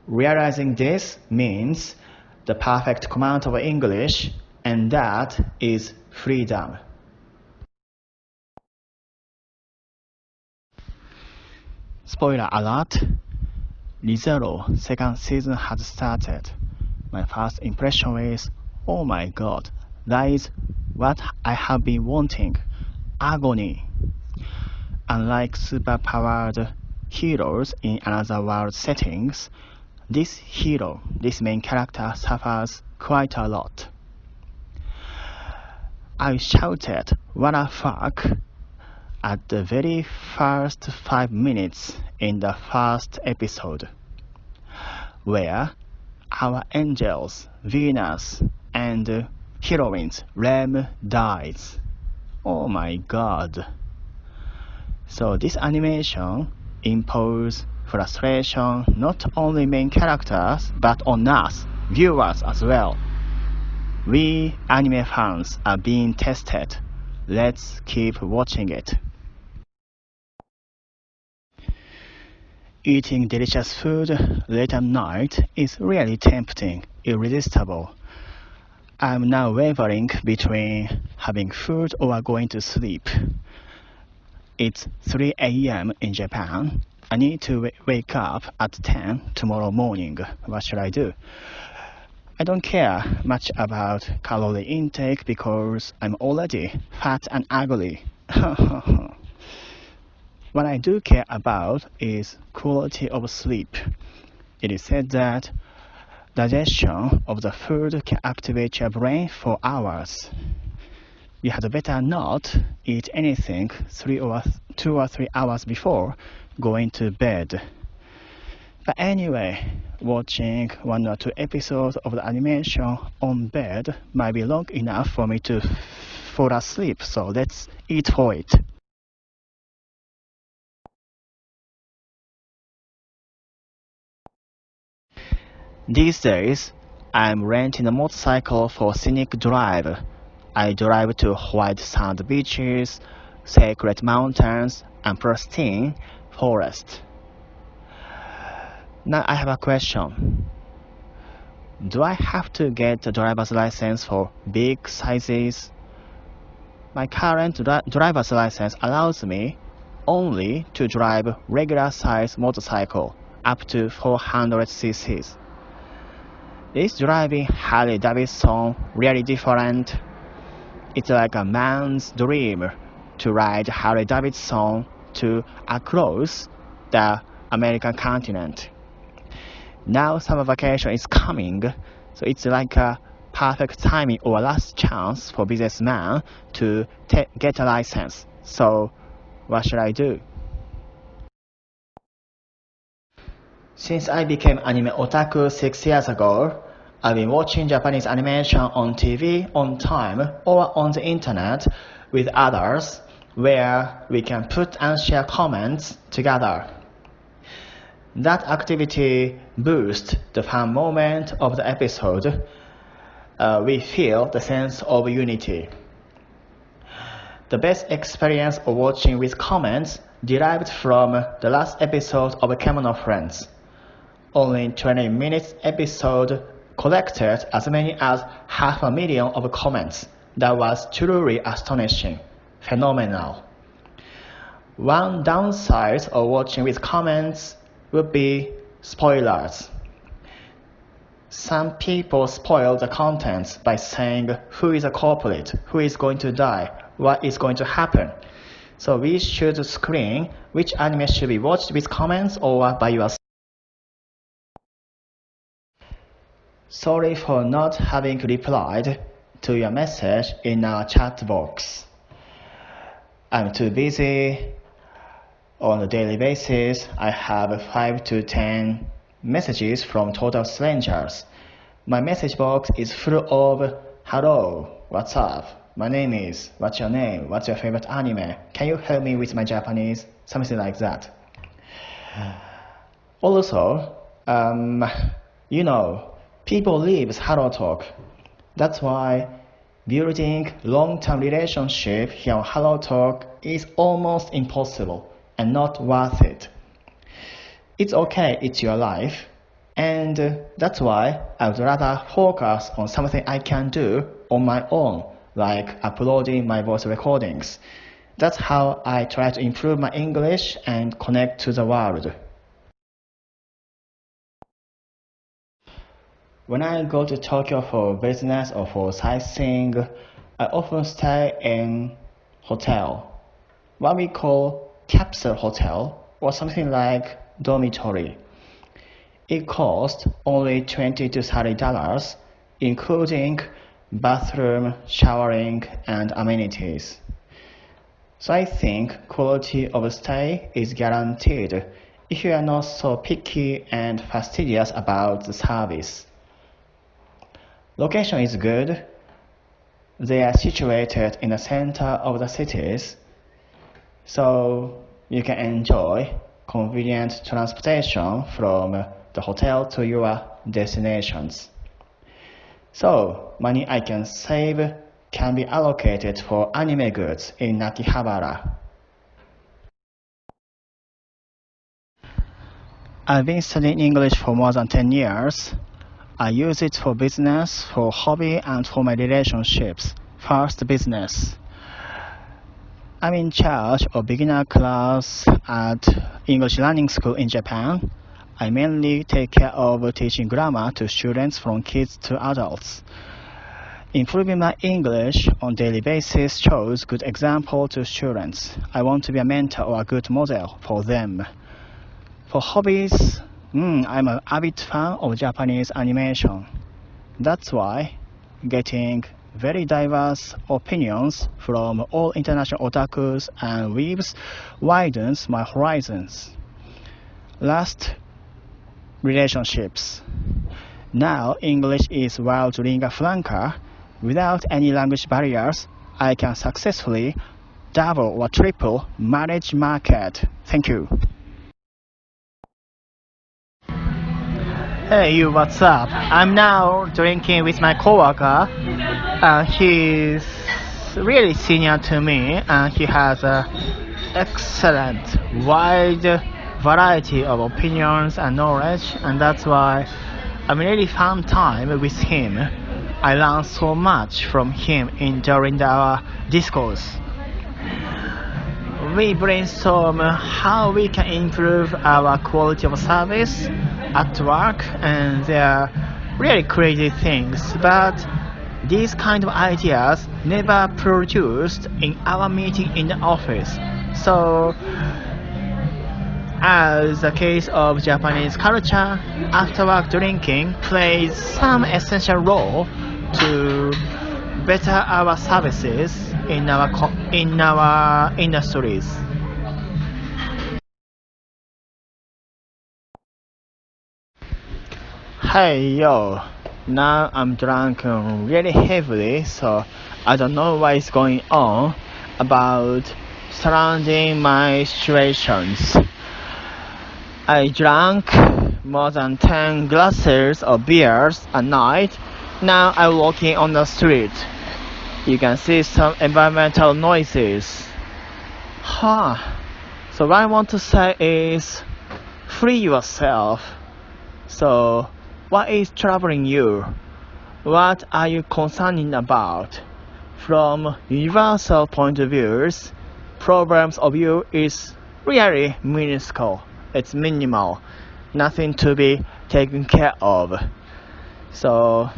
Realizing this means the perfect command of English, and that is freedom. Spoiler alert, ReZero second season has started. My first impression is, oh my god, that is what I have been wanting, agony. Unlike superpowered heroes in another world settings, this main character suffers quite a lot. I shouted, what the fuck, at the very first 5 minutes in the first episode, where our angels, Venus, and heroines, Rem, dies. Oh my god. So this animation imposes frustration not only main characters, but on us, viewers as well. We anime fans are being tested. Let's keep watching it. Eating delicious food late at night is really tempting, irresistible. I'm now wavering between having food or going to sleep. It's 3 a.m. in Japan. I need to wake up at 10 tomorrow morning. What should I do? I don't care much about calorie intake because I'm already fat and ugly. What I do care about is quality of sleep. It is said that digestion of the food can activate your brain for hours. You had better not eat anything 2 or 3 hours before going to bed. But anyway, watching 1 or 2 episodes of the animation on bed might be long enough for me to fall asleep, so let's eat for it. These days, I'm renting a motorcycle for scenic drive. I drive to white sand beaches, sacred mountains, and pristine forest. Now I have a question. Do I have to get a driver's license for big sizes? My current driver's license allows me only to drive regular size motorcycle up to 400 cc's. Is driving Harley Davidson really different? It's like a man's dream to ride Harley Davidson to across the American continent. Now summer vacation is coming, so it's like a perfect timing or last chance for businessman to get a license. So what should I do? Since I became anime otaku 6 years ago, I've been watching Japanese animation on TV on time or on the internet with others where we can put and share comments together. That activity boosts the fun moment of the episode. We feel the sense of unity. The best experience of watching with comments derived from the last episode of Kemono Friends. Only 20 minutes episode collected as many as 500,000 of comments. That was truly astonishing, phenomenal. One downside of watching with comments would be spoilers. Some people spoil the contents by saying who is a culprit, who is going to die, what is going to happen. So we should screen which anime should be watched with comments or by yourself. Sorry for not having replied to your message in our chat box. I'm too busy. On a daily basis, I have 5 to 10 messages from total strangers. My message box is full of hello, what's up, my name is, what's your name, what's your favorite anime, can you help me with my Japanese, something like that. Also, people leave HelloTalk. That's why building long-term relationship here on HelloTalk is almost impossible and not worth it. It's okay, it's your life, and that's why I would rather focus on something I can do on my own, like uploading my voice recordings. That's how I try to improve my English and connect to the world. When I go to Tokyo for business or for sightseeing, I often stay in hotel, what we call capsule hotel or something like dormitory. It costs only $20 to $30, including bathroom, showering, and amenities. So I think quality of stay is guaranteed if you are not so picky and fastidious about the service. Location is good. They are situated in the center of the cities, so you can enjoy convenient transportation from the hotel to your destinations. So, money I can save can be allocated for anime goods in Akihabara. I've been studying English for more than 10 years. I use it for business, for hobby, and for my relationships. First, business. I'm in charge of beginner class at English learning school in Japan. I mainly take care of teaching grammar to students from kids to adults. Improving my English on daily basis shows good example to students. I want to be a mentor or a good model for them. For hobbies, I'm an avid fan of Japanese animation. That's why getting very diverse opinions from all international otakus and weebs widens my horizons. Last, relationships. Now English is world lingua franca. Without any language barriers, I can successfully double or triple marriage market. Thank you. Hey you, what's up? I'm now drinking with my coworker. He's really senior to me and he has a excellent wide variety of opinions and knowledge, and that's why I'm really fun time with him. I learned so much from him during our discourse. We brainstorm how we can improve our quality of service at work, and they're really crazy things, but these kind of ideas never produced in our meeting in the office. So, as a case of Japanese culture, after work drinking plays some essential role to better our services in our industries. Hey yo, now I'm drunk really heavily, so I don't know what is going on about surrounding my situations. I drank more than 10 glasses of beers a night. Now I'm walking on the street. You can see some environmental noises. Huh. So what I want to say is free yourself. So what is troubling you? What are you concerned about? From universal point of views, problems of you is really minuscule. It's minimal. Nothing to be taken care of. So,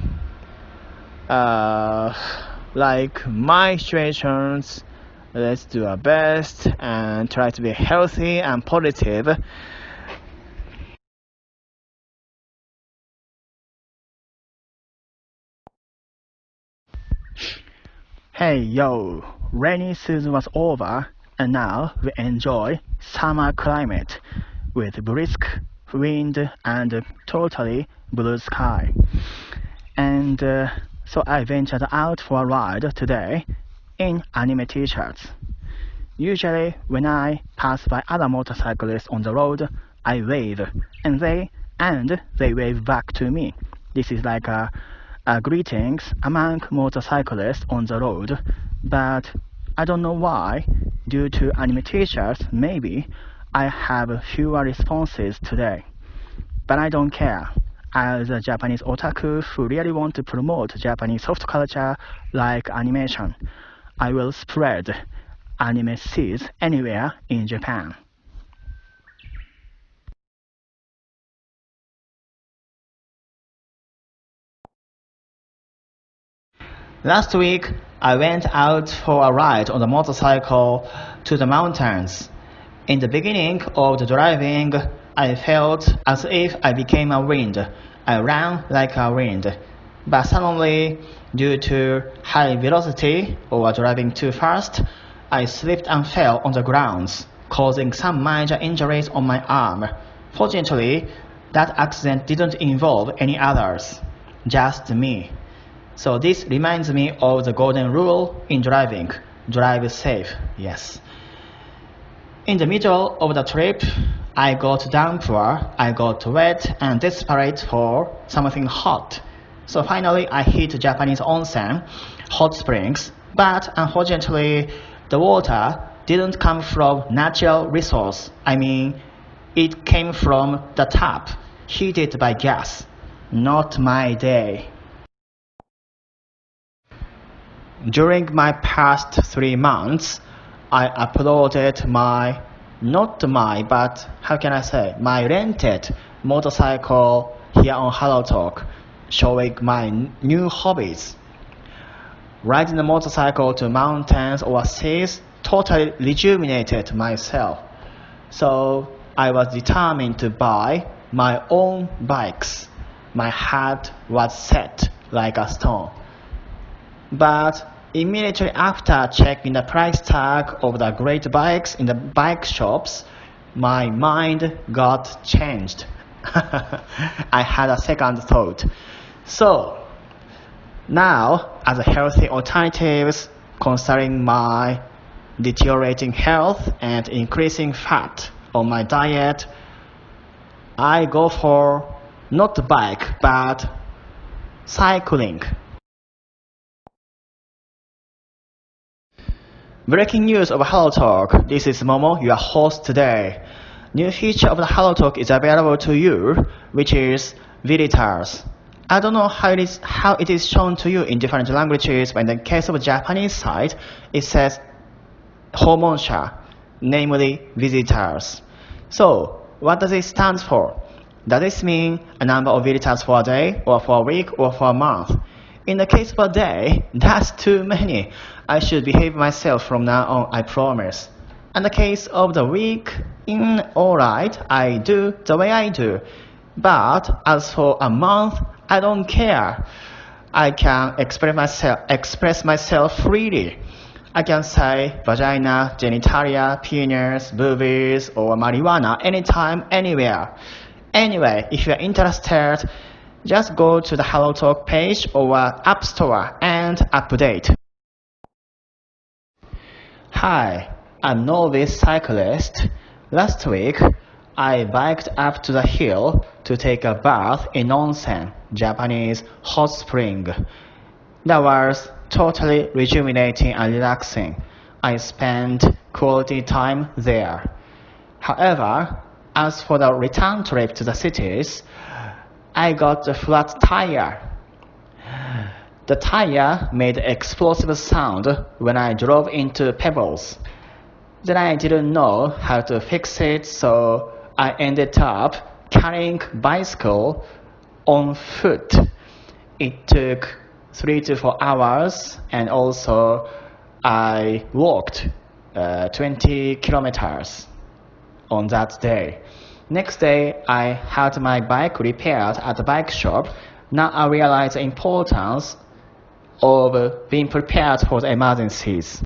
like my situations, let's do our best and try to be healthy and positive. Hey yo, rainy season was over and now we enjoy summer climate with brisk wind and totally blue sky. And so I ventured out for a ride today in anime t-shirts. Usually when I pass by other motorcyclists on the road, I wave and they wave back to me. This is like a greetings among motorcyclists on the road, but I don't know why. Due to anime t-shirts, maybe I have fewer responses today. But I don't care. As a Japanese otaku who really want to promote Japanese soft culture like animation, I will spread anime seeds anywhere in Japan. Last week, I went out for a ride on the motorcycle to the mountains. In the beginning of the driving, I felt as if I became a wind. I ran like a wind. But suddenly, due to high velocity or driving too fast, I slipped and fell on the ground, causing some major injuries on my arm. Fortunately, that accident didn't involve any others, just me. So this reminds me of the golden rule in driving. Drive safe, yes. In the middle of the trip, I got downpour, I got wet and desperate for something hot. So finally I hit Japanese onsen, hot springs, but unfortunately the water didn't come from natural resource. I mean, it came from the tap, heated by gas. Not my day. During my past 3 months, I uploaded my rented motorcycle here on HelloTalk, showing my new hobbies. Riding a motorcycle to mountains or seas totally rejuvenated myself. So I was determined to buy my own bikes. My heart was set like a stone. But immediately after checking the price tag of the great bikes in the bike shops, my mind got changed. I had a second thought. So, now, as a healthy alternatives concerning my deteriorating health and increasing fat on my diet, I go for not bike but cycling. Breaking news of HelloTalk. This is Momo, your host today. new feature of the HelloTalk is available to you, which is visitors. I don't know how it is shown to you in different languages, but in the case of the Japanese side, it says homonsha, namely visitors. So, what does it stand for? Does this mean a number of visitors for a day, or for a week, or for a month? In the case of a day, that's too many. I should behave myself from now on, I promise. In the case of the week, alright, I do the way I do. But as for a month, I don't care. I can express myself freely. I can say vagina, genitalia, penis, boobies, or marijuana anytime, anywhere. Anyway, if you're interested, just go to the HelloTalk page or App Store and update. Hi, I'm novice cyclist. Last week, I biked up to the hill to take a bath in onsen, Japanese hot spring. That was totally rejuvenating and relaxing. I spent quality time there. However, as for the return trip to the cities, I got a flat tire. The tire made explosive sound when I drove into pebbles. Then I didn't know how to fix it, so I ended up carrying bicycle on foot. It took 3 to 4 hours, and also I walked 20 kilometers on that day. Next day, I had my bike repaired at the bike shop. Now I realize the importance of being prepared for the emergencies.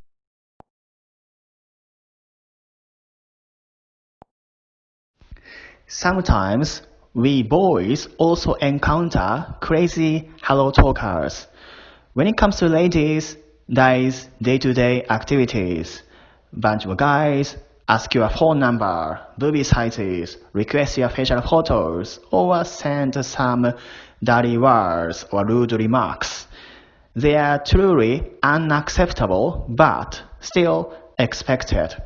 Sometimes we boys also encounter crazy hello talkers. When it comes to ladies, there is day-to-day activities. Bunch of guys ask your phone number, booby sizes, request your facial photos, or send some dirty words or rude remarks. They are truly unacceptable, but still expected.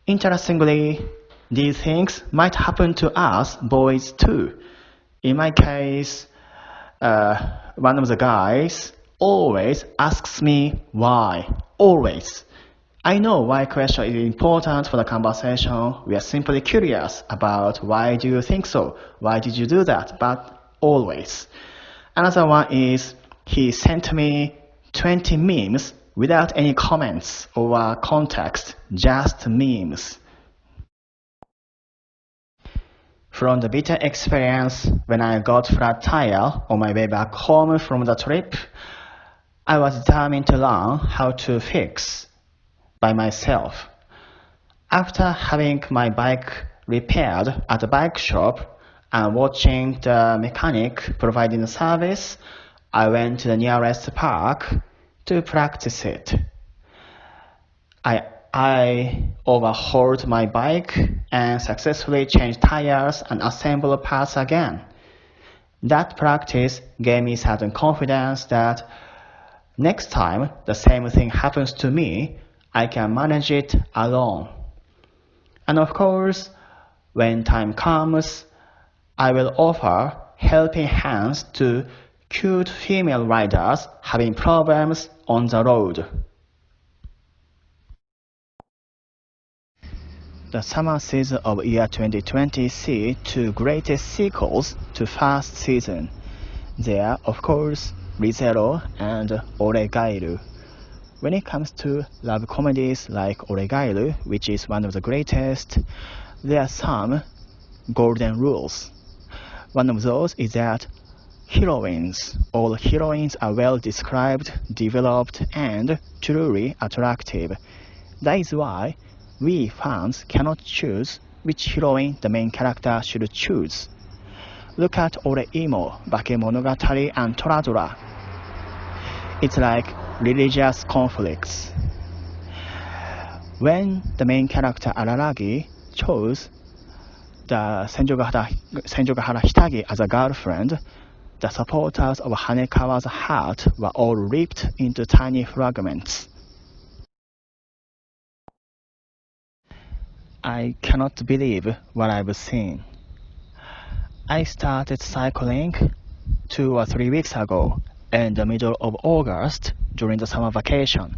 Interestingly, these things might happen to us boys too. In my case, one of the guys always asks me why. Always. I know why question is important for the conversation. We are simply curious about why do you think so? Why did you do that? But always. Another one is he sent me 20 memes without any comments or context, just memes. From the bitter experience when I got flat tire on my way back home from the trip, I was determined to learn how to fix by myself. After having my bike repaired at the bike shop and watching the mechanic providing the service, I went to the nearest park to practice it. I overhauled my bike and successfully changed tires and assembled parts again. That practice gave me certain confidence that next time the same thing happens to me, I can manage it alone. And of course, when time comes, I will offer helping hands to cute female riders having problems on the road. The summer season of year 2020 see two greatest sequels to first season. They are, of course, ReZero and Oregairu. When it comes to love comedies like Oregairu, which is one of the greatest, there are some golden rules. One of those is that all heroines are well described, developed, and truly attractive. That is why we fans cannot choose which heroine the main character should choose. Look at Oreimo, Bakemonogatari, and Toradora. It's like religious conflicts. When the main character Araragi chose the Senjogahara Hitagi as a girlfriend, the supporters of Hanekawa's heart were all ripped into tiny fragments. I cannot believe what I've seen. I started cycling 2 or 3 weeks ago in the middle of August during the summer vacation.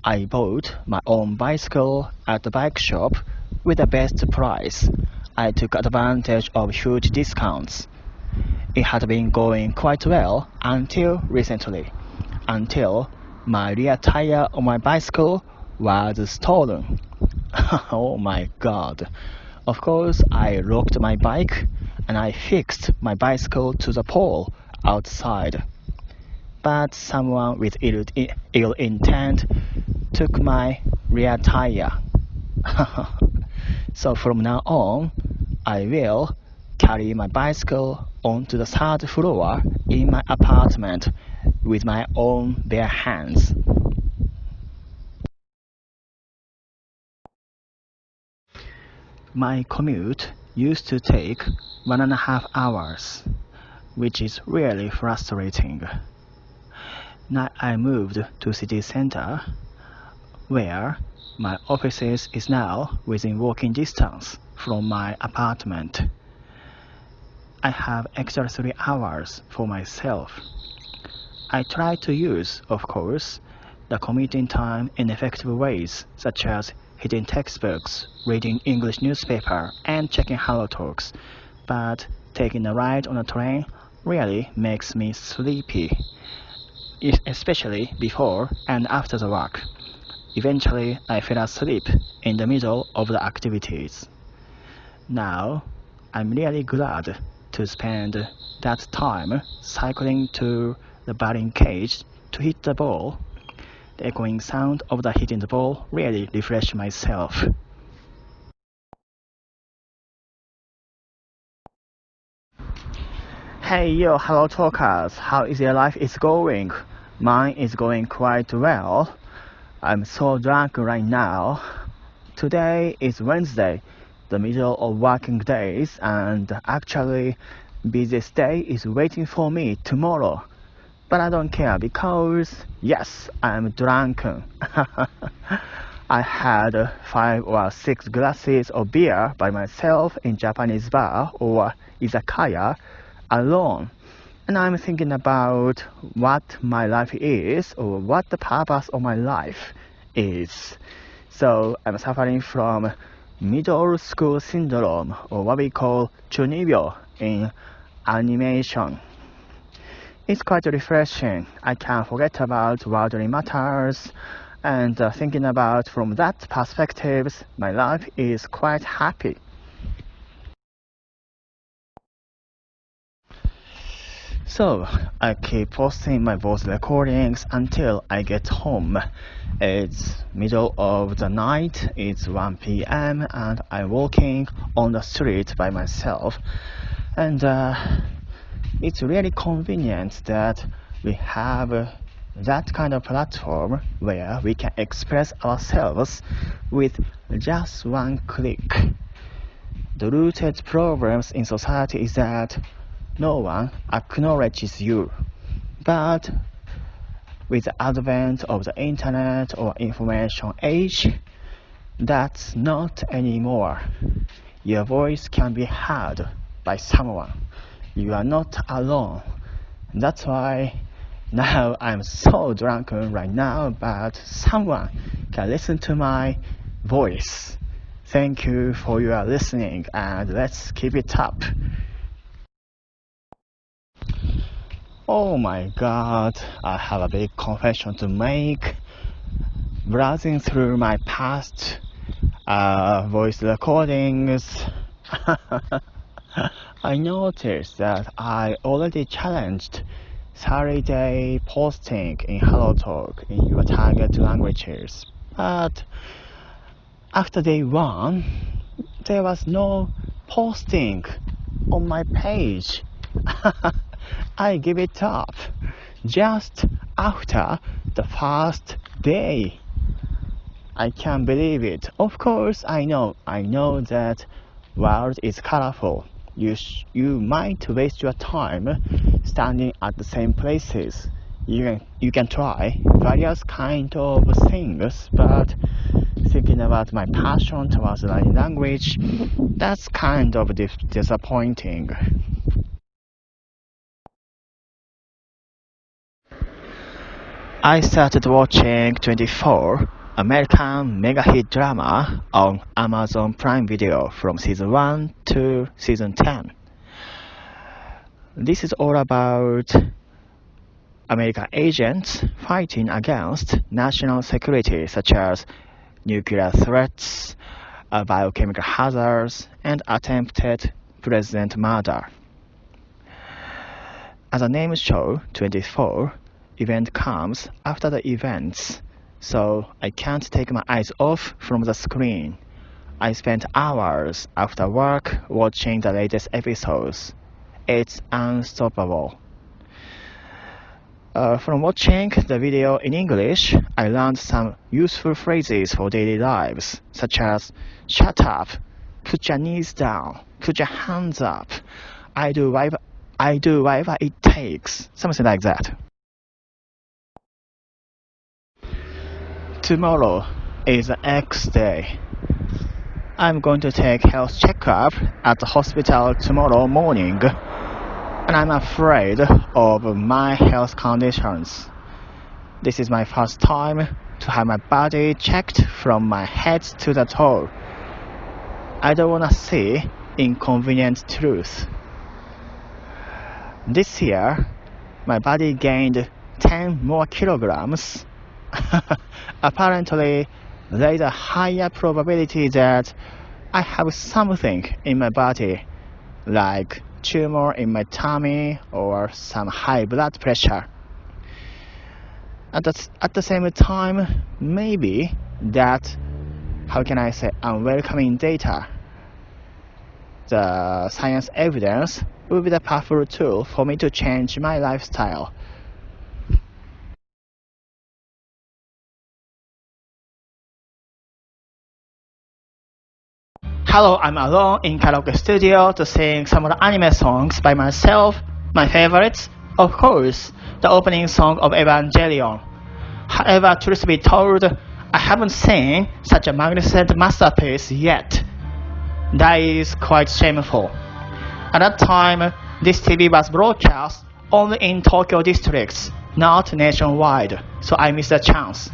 I bought my own bicycle at the bike shop with the best price. I took advantage of huge discounts. It had been going quite well until recently, until my rear tire on my bicycle was stolen. Oh my god. Of course, I locked my bike and I fixed my bicycle to the pole outside. But someone with ill intent took my rear tire. So from now on, I will carry my bicycle onto the third floor in my apartment with my own bare hands. My commute used to take 1.5 hours, which is really frustrating. Now I moved to city center, where my office is now within walking distance from my apartment. I have extra 3 hours for myself. I try to use, of course, the commuting time in effective ways, such as reading textbooks, reading English newspaper, and checking HelloTalks. But taking a ride on a train really makes me sleepy, especially before and after the work. Eventually, I fell asleep in the middle of the activities. Now, I'm really glad to spend that time cycling to the batting cage to hit the ball. The echoing sound of the hitting the ball really refreshed myself. Hey yo, hello talkers, how is your life is going? Mine is going quite well. I'm so drunk right now. Today is Wednesday, the middle of working days, and actually, busiest day is waiting for me tomorrow. But I don't care because, yes, I'm drunken. I had 5 or 6 glasses of beer by myself in Japanese bar or izakaya alone. And I'm thinking about what my life is or what the purpose of my life is. So I'm suffering from middle school syndrome, or what we call chunibyo in animation. It's quite refreshing. I can forget about worldly matters, and thinking about from that perspective, my life is quite happy. So I keep posting my voice recordings until I get home. It's middle of the night, it's 1 p.m. and I'm walking on the street by myself. And it's really convenient that we have that kind of platform where we can express ourselves with just one click. The rooted problems in society is that no one acknowledges you. But with the advent of the internet or information age, that's not anymore. Your voice can be heard by someone. You are not alone. That's why now I'm so drunken right now, but someone can listen to my voice. Thank you for your listening, and let's keep it up. Oh my god, I have a big confession to make. Browsing through my past voice recordings, I noticed that I already challenged 30-day posting in HelloTalk in your target languages. But after day one, there was no posting on my page. I give it up just after the first day. I can't believe it. Of course, I know that world is colorful. You might waste your time standing at the same places You can try various kind of things, but thinking about my passion towards learning language, that's kind of disappointing. I started watching 24 American mega hit drama on Amazon Prime Video from season 1 to season 10. This is all about American agents fighting against national security such as nuclear threats, biochemical hazards, and attempted president murder. As the name shows, 24 event comes after the events, so I can't take my eyes off from the screen. I spent hours after work watching the latest episodes. It's unstoppable. From watching the video in English, I learned some useful phrases for daily lives, such as shut up, put your knees down, put your hands up, I do whatever it takes, something like that. Tomorrow is the X day. I'm going to take health checkup at the hospital tomorrow morning, and I'm afraid of my health conditions. This is my first time to have my body checked from my head to the toe. I don't want to see inconvenient truth. This year, my body gained 10 more kilograms. Apparently, there is a higher probability that I have something in my body, like tumor in my tummy or some high blood pressure. At the same time, maybe that, unwelcoming data, the science evidence will be the powerful tool for me to change my lifestyle. Hello, I'm alone in karaoke studio to sing some of the anime songs by myself. My favorites, of course, the opening song of Evangelion. However, truth be told, I haven't seen such a magnificent masterpiece yet. That is quite shameful. At that time, this TV was broadcast only in Tokyo districts, not nationwide, so I missed a chance.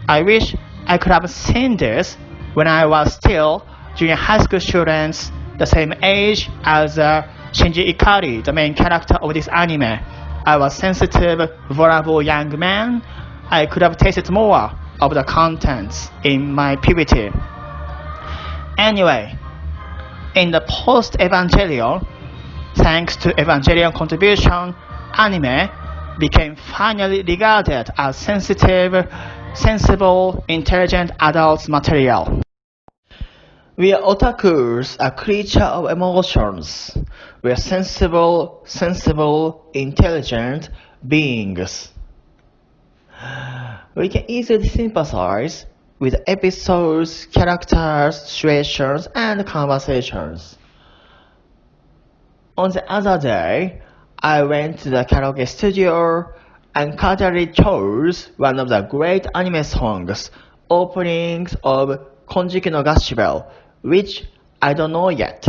I wish I could have seen this when I was still junior high school students, the same age as Shinji Ikari, the main character of this anime. I was sensitive, vulnerable young man. I could have tasted more of the contents in my puberty. Anyway, in the post-Evangelion, thanks to Evangelion contribution, anime became finally regarded as sensitive, sensible, intelligent adults material. We are otakus, a creature of emotions. We are sensible, intelligent beings. We can easily sympathize with episodes, characters, situations, and conversations. On the other day, I went to the karaoke studio and casually chose one of the great anime songs, openings of Konjiki no Gashibel, which I don't know yet.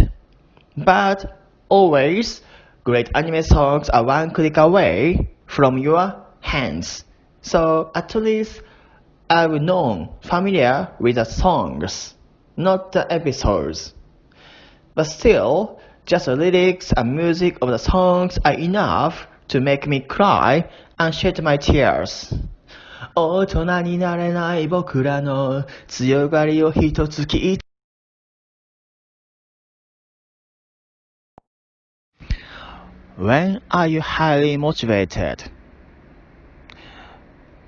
But always, great anime songs are one click away from your hands. So at least I've known familiar with the songs, not the episodes. But still, just the lyrics and music of the songs are enough to make me cry and shed my tears. 大人になれない僕らの強がりを一つ聞いて When are you highly motivated?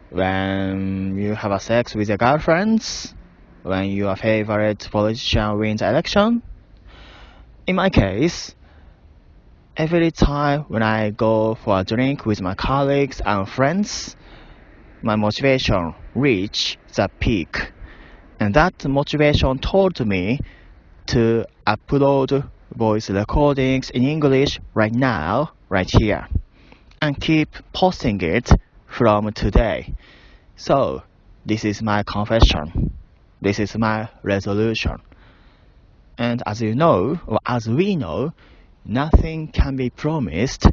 When you have a sex with your girlfriends? When your favorite politician wins the election? In my case, every time when I go for a drink with my colleagues and friends, my motivation reached the peak, and that motivation told me to upload voice recordings in English right now, right here. and keep posting it from today. So, this is my confession. This is my resolution. And as you know, or as we know, nothing can be promised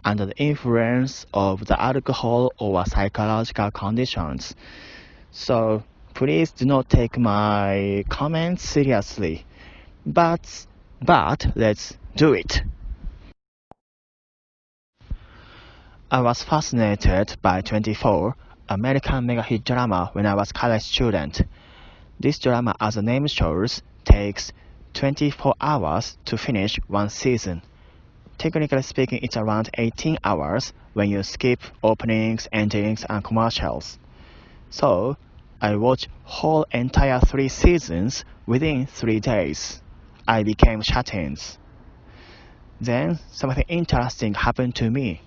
under the influence of the alcohol or psychological conditions. So please do not take my comments seriously. But let's do it. I was fascinated by 24, American mega hit drama when I was college student. This drama, as the name shows, takes 24 hours to finish one season. Technically speaking, it's around 18 hours when you skip openings, endings, and commercials. So, I watched whole entire 3 seasons within 3 days. I became shattered. Then, something interesting happened to me.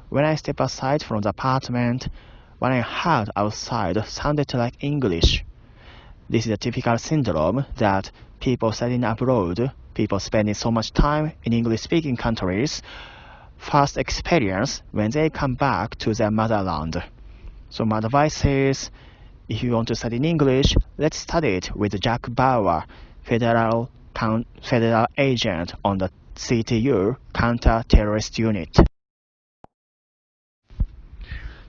When I stepped aside from the apartment, what I heard outside sounded like English. This is a typical syndrome that people studying abroad, people spending so much time in English-speaking countries, first experience when they come back to their motherland. So my advice is, if you want to study in English, let's study it with Jack Bauer, federal agent on the CTU, Counter-Terrorist Unit.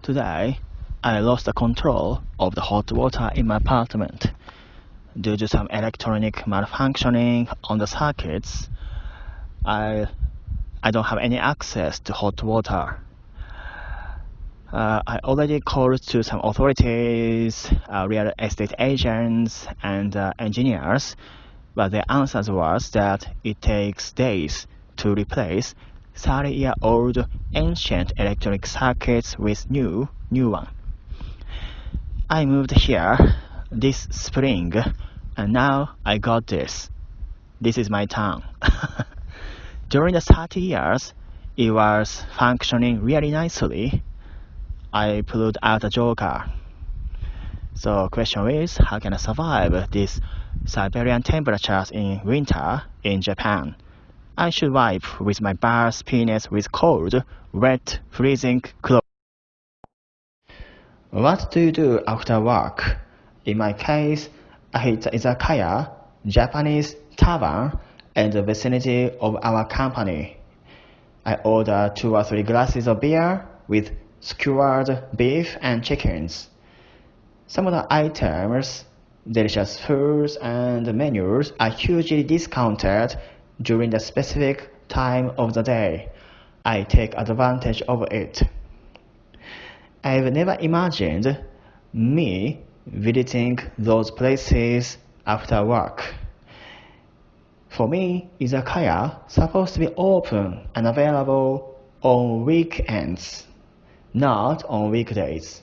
Today, I lost the control of the hot water in my apartment. Due to some electronic malfunctioning on the circuits, I don't have any access to hot water. I already called to some authorities, real estate agents, and engineers, but the answer was that it takes days to replace 30-year-old ancient electronic circuits with new one. I moved here this spring, and now I got this. This is my town. During the 30 years, it was functioning really nicely. I pulled out a joker. So question is, how can I survive these Siberian temperatures in winter in Japan? I should wipe with my bar's penis with cold, wet, freezing clothes. What do you do after work? In my case, I hit the izakaya, Japanese tavern, in the vicinity of our company. I order 2 or 3 glasses of beer with skewered beef and chickens. Some of the items, delicious foods and menus are hugely discounted during the specific time of the day. I take advantage of it. I've never imagined me visiting those places after work. For me, izakaya supposed to be open and available on weekends, not on weekdays.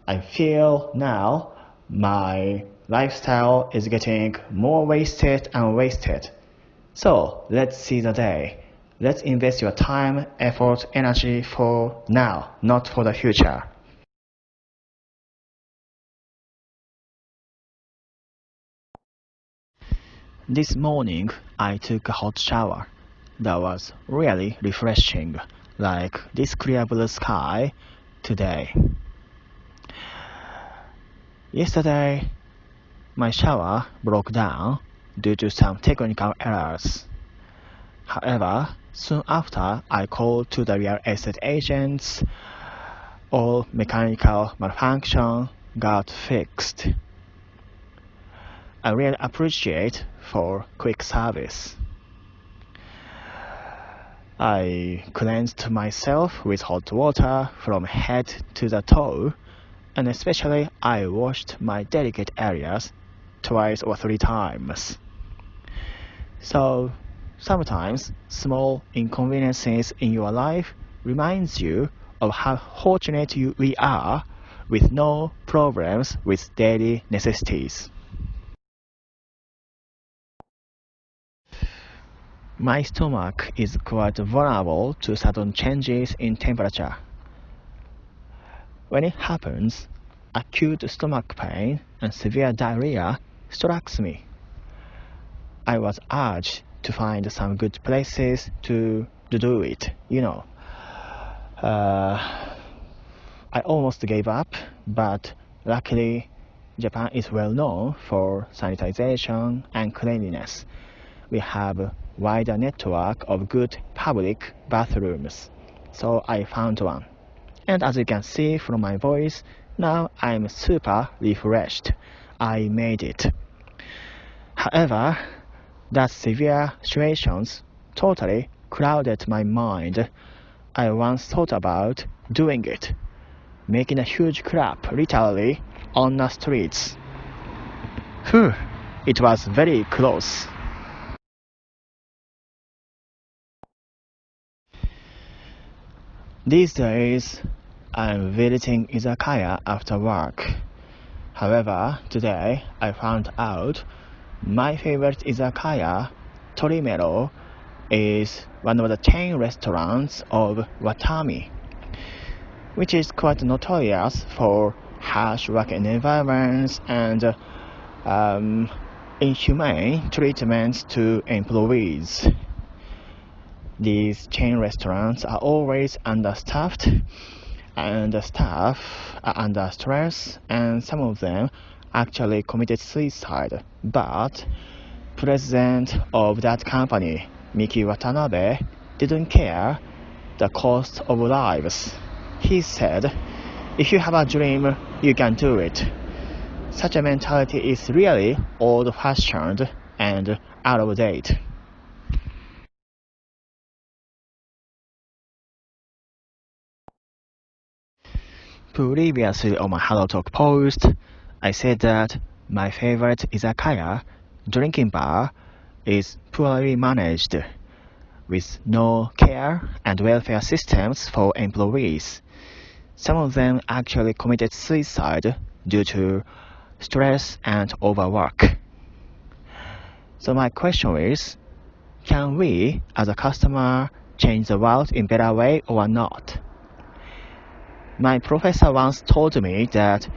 I feel now my lifestyle is getting more wasted and wasted. So let's seize the day. Let's invest your time, effort, energy for now, not for the future. This morning, I took a hot shower. That was really refreshing, like this clear blue sky today. Yesterday, my shower broke down due to some technical errors. However, soon after I called to the real estate agents, all mechanical malfunction got fixed. I really appreciate for quick service. I cleansed myself with hot water from head to the toe, and especially I washed my delicate areas 2 or 3 times. So sometimes small inconveniences in your life reminds you of how fortunate we are with no problems with daily necessities. My stomach is quite vulnerable to sudden changes in temperature. When it happens, acute stomach pain and severe diarrhea strikes me. I was urged to find some good places to do it, Uh, I almost gave up, but luckily Japan is well known for sanitization and cleanliness. We have a wider network of good public bathrooms, so I found one. And as you can see from my voice, now I'm super refreshed. I made it. However, that severe situations totally clouded my mind. I once thought about doing it, making a huge crap literally on the streets. Phew, it was very close. These days, I'm visiting izakaya after work. However, today I found out my favorite izakaya, Torimero, is one of the chain restaurants of Watami, which is quite notorious for harsh working environments and inhumane treatments to employees. These chain restaurants are always understaffed, and the staff are under stress, and some of them actually committed suicide. But president of that company, Miki Watanabe, didn't care the cost of lives. He said, if you have a dream, you can do it. Such a mentality is really old-fashioned and out of date. Previously on my HelloTalk post, I said that my favorite izakaya, drinking bar, is poorly managed, with no care and welfare systems for employees. Some of them actually committed suicide due to stress and overwork. So my question is, can we, as a customer, change the world in a better way or not? My professor once told me that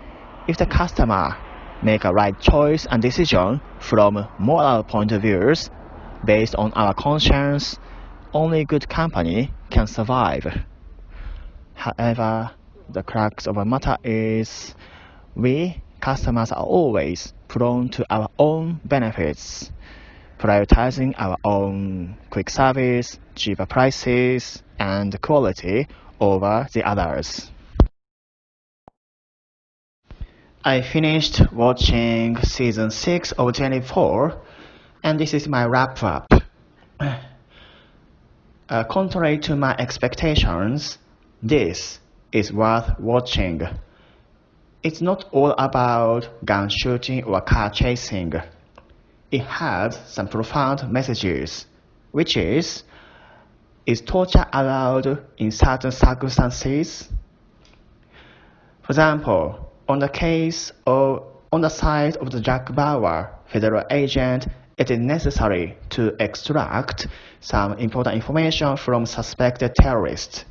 if the customer make a right choice and decision from moral point of views based on our conscience, only good company can survive. However, the crux of the matter is we customers are always prone to our own benefits, prioritizing our own quick service, cheaper prices, and quality over the others. I finished watching season 6 of 24, and this is my wrap up. Contrary to my expectations, this is worth watching. It's not all about gun shooting or car chasing. It has some profound messages, which is torture allowed in certain circumstances? For example, on the side of the Jack Bauer federal agent, it is necessary to extract some important information from suspected terrorists.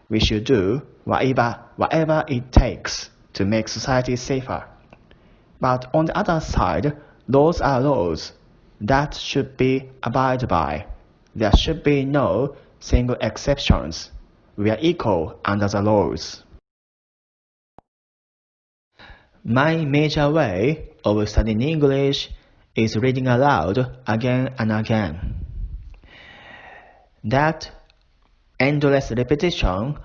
We should do whatever it takes to make society safer. But on the other side, laws are laws that should be abided by. There should be no single exceptions. We are equal under the laws. My major way of studying English is reading aloud again and again. That endless repetition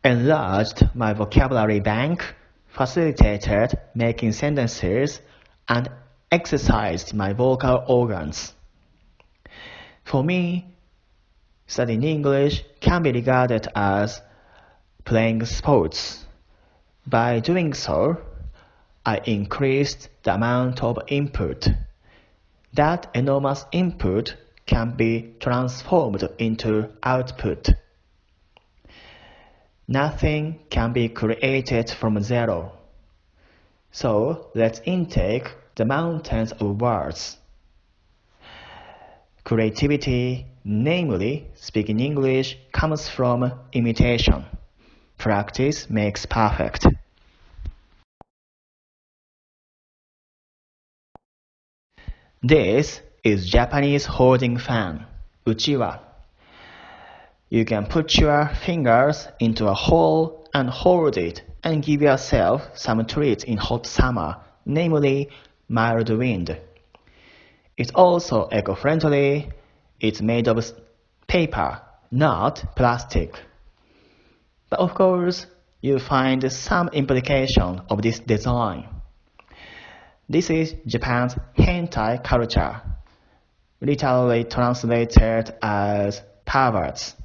enlarged my vocabulary bank, facilitated making sentences, and exercised my vocal organs. For me, studying English can be regarded as playing sports. By doing so, I increased the amount of input. That enormous input can be transformed into output. Nothing can be created from zero. So let's intake the mountains of words. Creativity, namely speaking English, comes from imitation. Practice makes perfect. This is Japanese holding fan, uchiwa. You can put your fingers into a hole and hold it and give yourself some treats in hot summer, namely mild wind. It's also eco-friendly. It's made of paper, not plastic. But of course, you find some implication of this design. This is Japan's hentai culture, literally translated as perverts.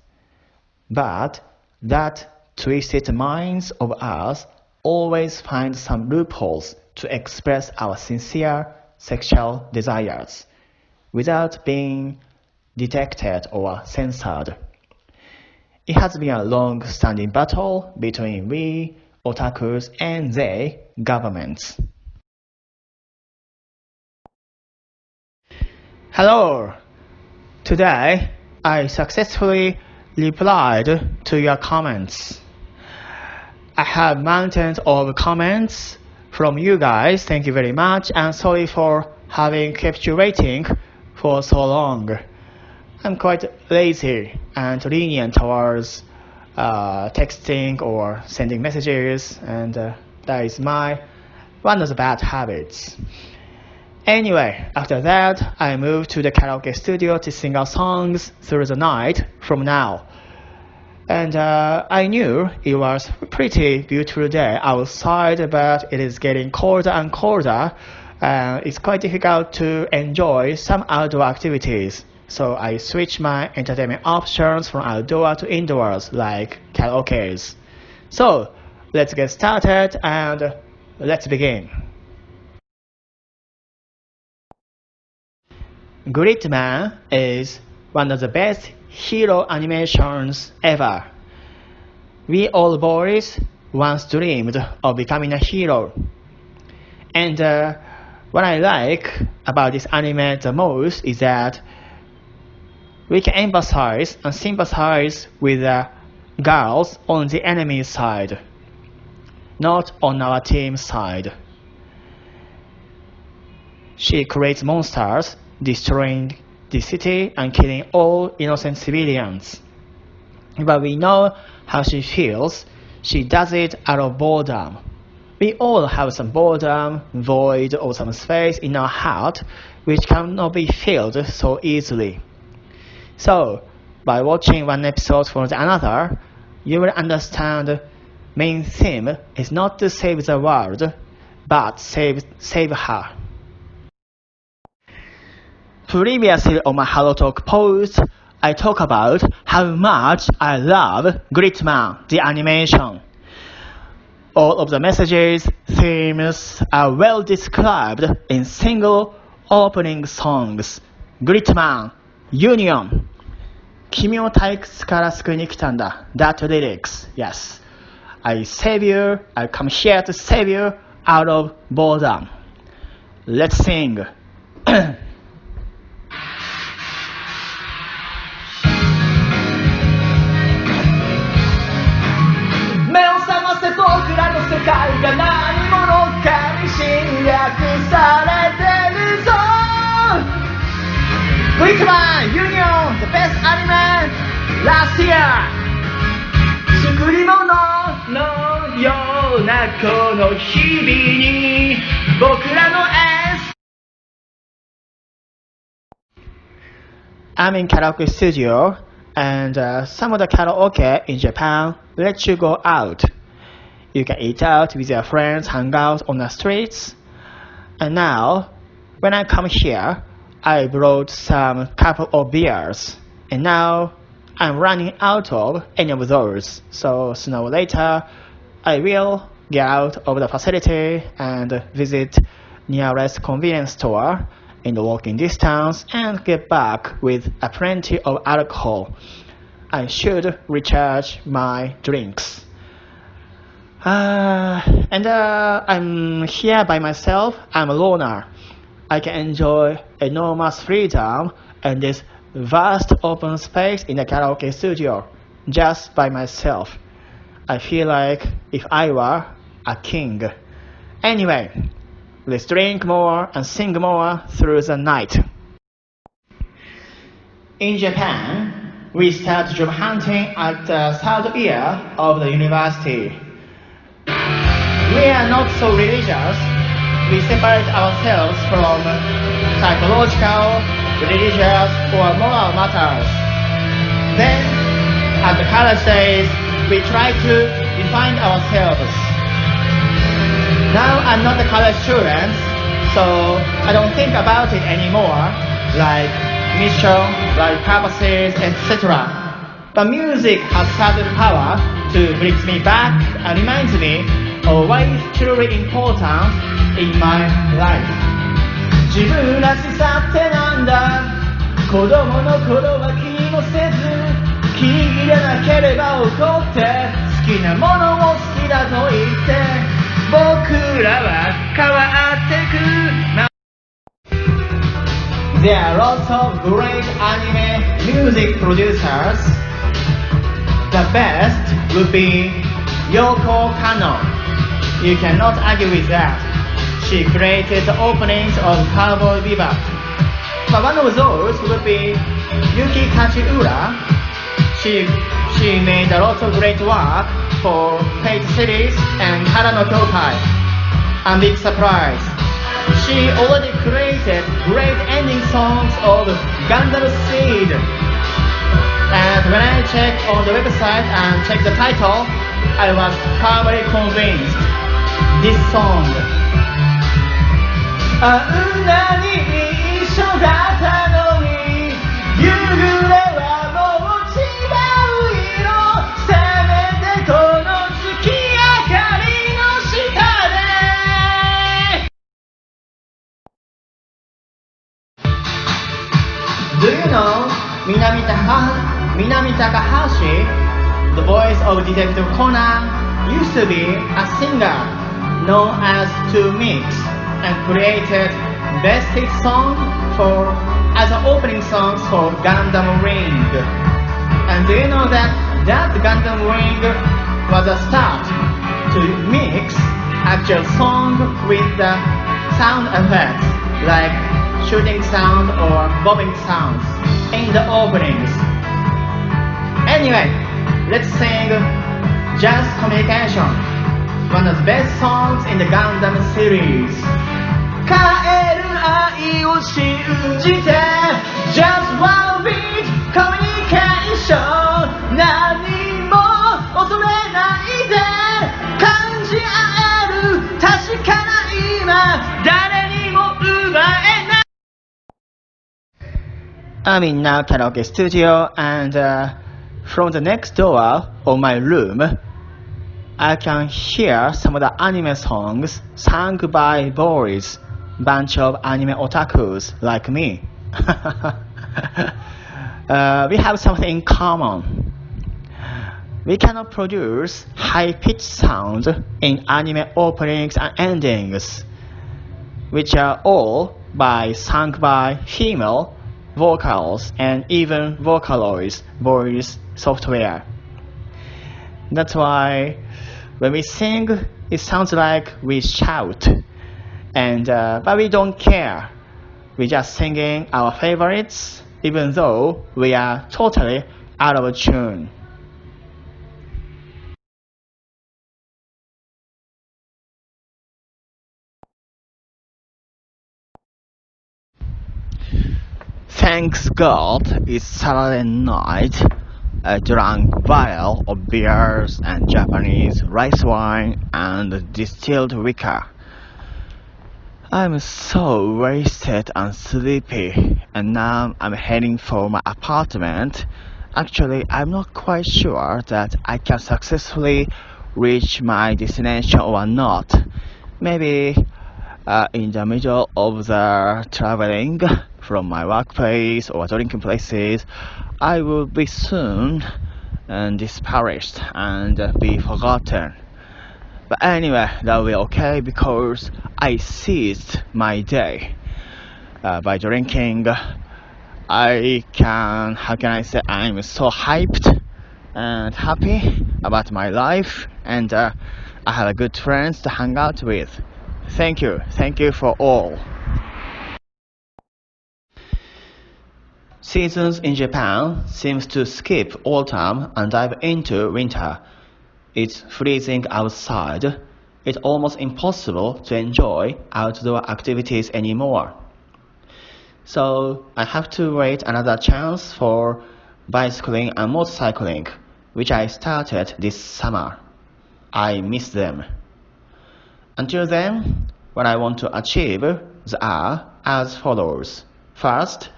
But that twisted minds of us always find some loopholes to express our sincere sexual desires without being detected or censored. It has been a long-standing battle between we, otakus, and they, governments. Hello! Today, I successfully replied to your comments. I have mountains of comments from you guys. Thank you very much, and sorry for having kept you waiting for so long. I'm quite lazy and lenient towards texting or sending messages, and that is one of the bad habits. Anyway, after that, I moved to the karaoke studio to sing our songs through the night from now. And I knew it was a pretty beautiful day outside, but it is getting colder and colder. It's quite difficult to enjoy some outdoor activities. So I switched my entertainment options from outdoor to indoors, like karaoke's. So let's get started and let's begin. Gridman is one of the best hero animations ever. We all boys once dreamed of becoming a hero. And what I like about this anime the most is that we can empathize and sympathize with the girls on the enemy side, not on our team side. She creates monsters, destroying the city and killing all innocent civilians. But we know how she feels. She does it out of boredom. We all have some boredom, void, or some space in our heart which cannot be filled so easily. So, by watching one episode from another, you will understand the main theme is not to save the world, but save her. Previously on my HelloTalk post, I talk about how much I love Gridman, the animation. All of the messages, themes are well described in single opening songs. Gridman, Union. 君を退屈から救いに来たんだ. That lyrics, yes. I save you, I come here to save you out of boredom. Let's sing. 僕らの世界が何者かに侵略されてるぞ Gridman Union the best anime last year 作り物のようなこの日々に僕らのI'm in karaoke studio and some of the karaoke in Japan let you go out. You can eat out with your friends, hang out on the streets. And now, when I come here, I brought some couple of beers. And now, I'm running out of any of those. So sooner or later, I will get out of the facility and visit nearest convenience store in the walking distance and get back with a plenty of alcohol. I should recharge my drinks. And I'm here by myself. I'm a loner. I can enjoy enormous freedom and this vast open space in the karaoke studio just by myself. I feel like if I were a king. Anyway, let's drink more and sing more through the night. In Japan, We start job hunting at the third year of the university. We are not so religious. We separate ourselves from psychological, religious, or moral matters. Then, at the college days, we try to define ourselves. Now I'm not a college student, so I don't think about it anymore, like mission, like purposes, etc. But music has certain power to bring me back and reminds me of what is truly important in my life. 自分らしさってなんだ、子供の頃は気にもせず、気に入らなければ怒って、好きなものを好きだと言って、僕らは変わってく。There are lots of great anime music producers. The best would be Yoko Kanno. You cannot argue with that. She created the openings of Cowboy Bebop. But one of those would be Yuki Kajiura. She made a lot of great work for Fate series and Hara no Kyokai. A big surprise. She already created great ending songs of Gundam Seed. And when I checked on the website and checked the title, I was thoroughly convinced. This song. あんなに一緒だったのに、夕暮れはもう違う色。せめてこの月明かりの下で。Do you know Minami Takahashi, the voice of Detective Conan, used to be a singer known as To Mix and created best hit song as an opening songs for Gundam Ring. And do you know that Gundam Ring was a start to mix actual song with the sound effects like shooting sound or bobbing sounds in the openings. Anyway, let's sing Just Communication, one of the best songs in the Gundam series. 帰る愛を信じて Just one beat communication 何も恐れないで感じ合える確かな今誰にも奪えない I'm in now karaoke studio and from the next door of my room I can hear some of the anime songs sung by boys, bunch of anime otakus like me. We have something in common. We cannot produce high-pitched sound in anime openings and endings, which are all sung by female vocals and even Vocaloid's voice software. That's why when we sing, it sounds like we shout, but we don't care. We're just singing our favorites, even though we are totally out of tune. Thanks God it's Saturday night. I drank a bottle of beers and Japanese rice wine and distilled liquor. I'm so wasted and sleepy, and now I'm heading for my apartment. Actually, I'm not quite sure that I can successfully reach my destination or not. Maybe in the middle of the traveling from my workplace or drinking places, I will be soon dispersed and be forgotten. But anyway, that will be okay because I seized my day by drinking. How can I say, I'm so hyped and happy about my life, and I have good friends to hang out with. Thank you for all. Seasons in Japan seems to skip autumn and dive into winter. It's freezing outside. It's almost impossible to enjoy outdoor activities anymore. So I have to wait another chance for bicycling and motorcycling, which I started this summer. I miss them. Until then, what I want to achieve are as follows. First,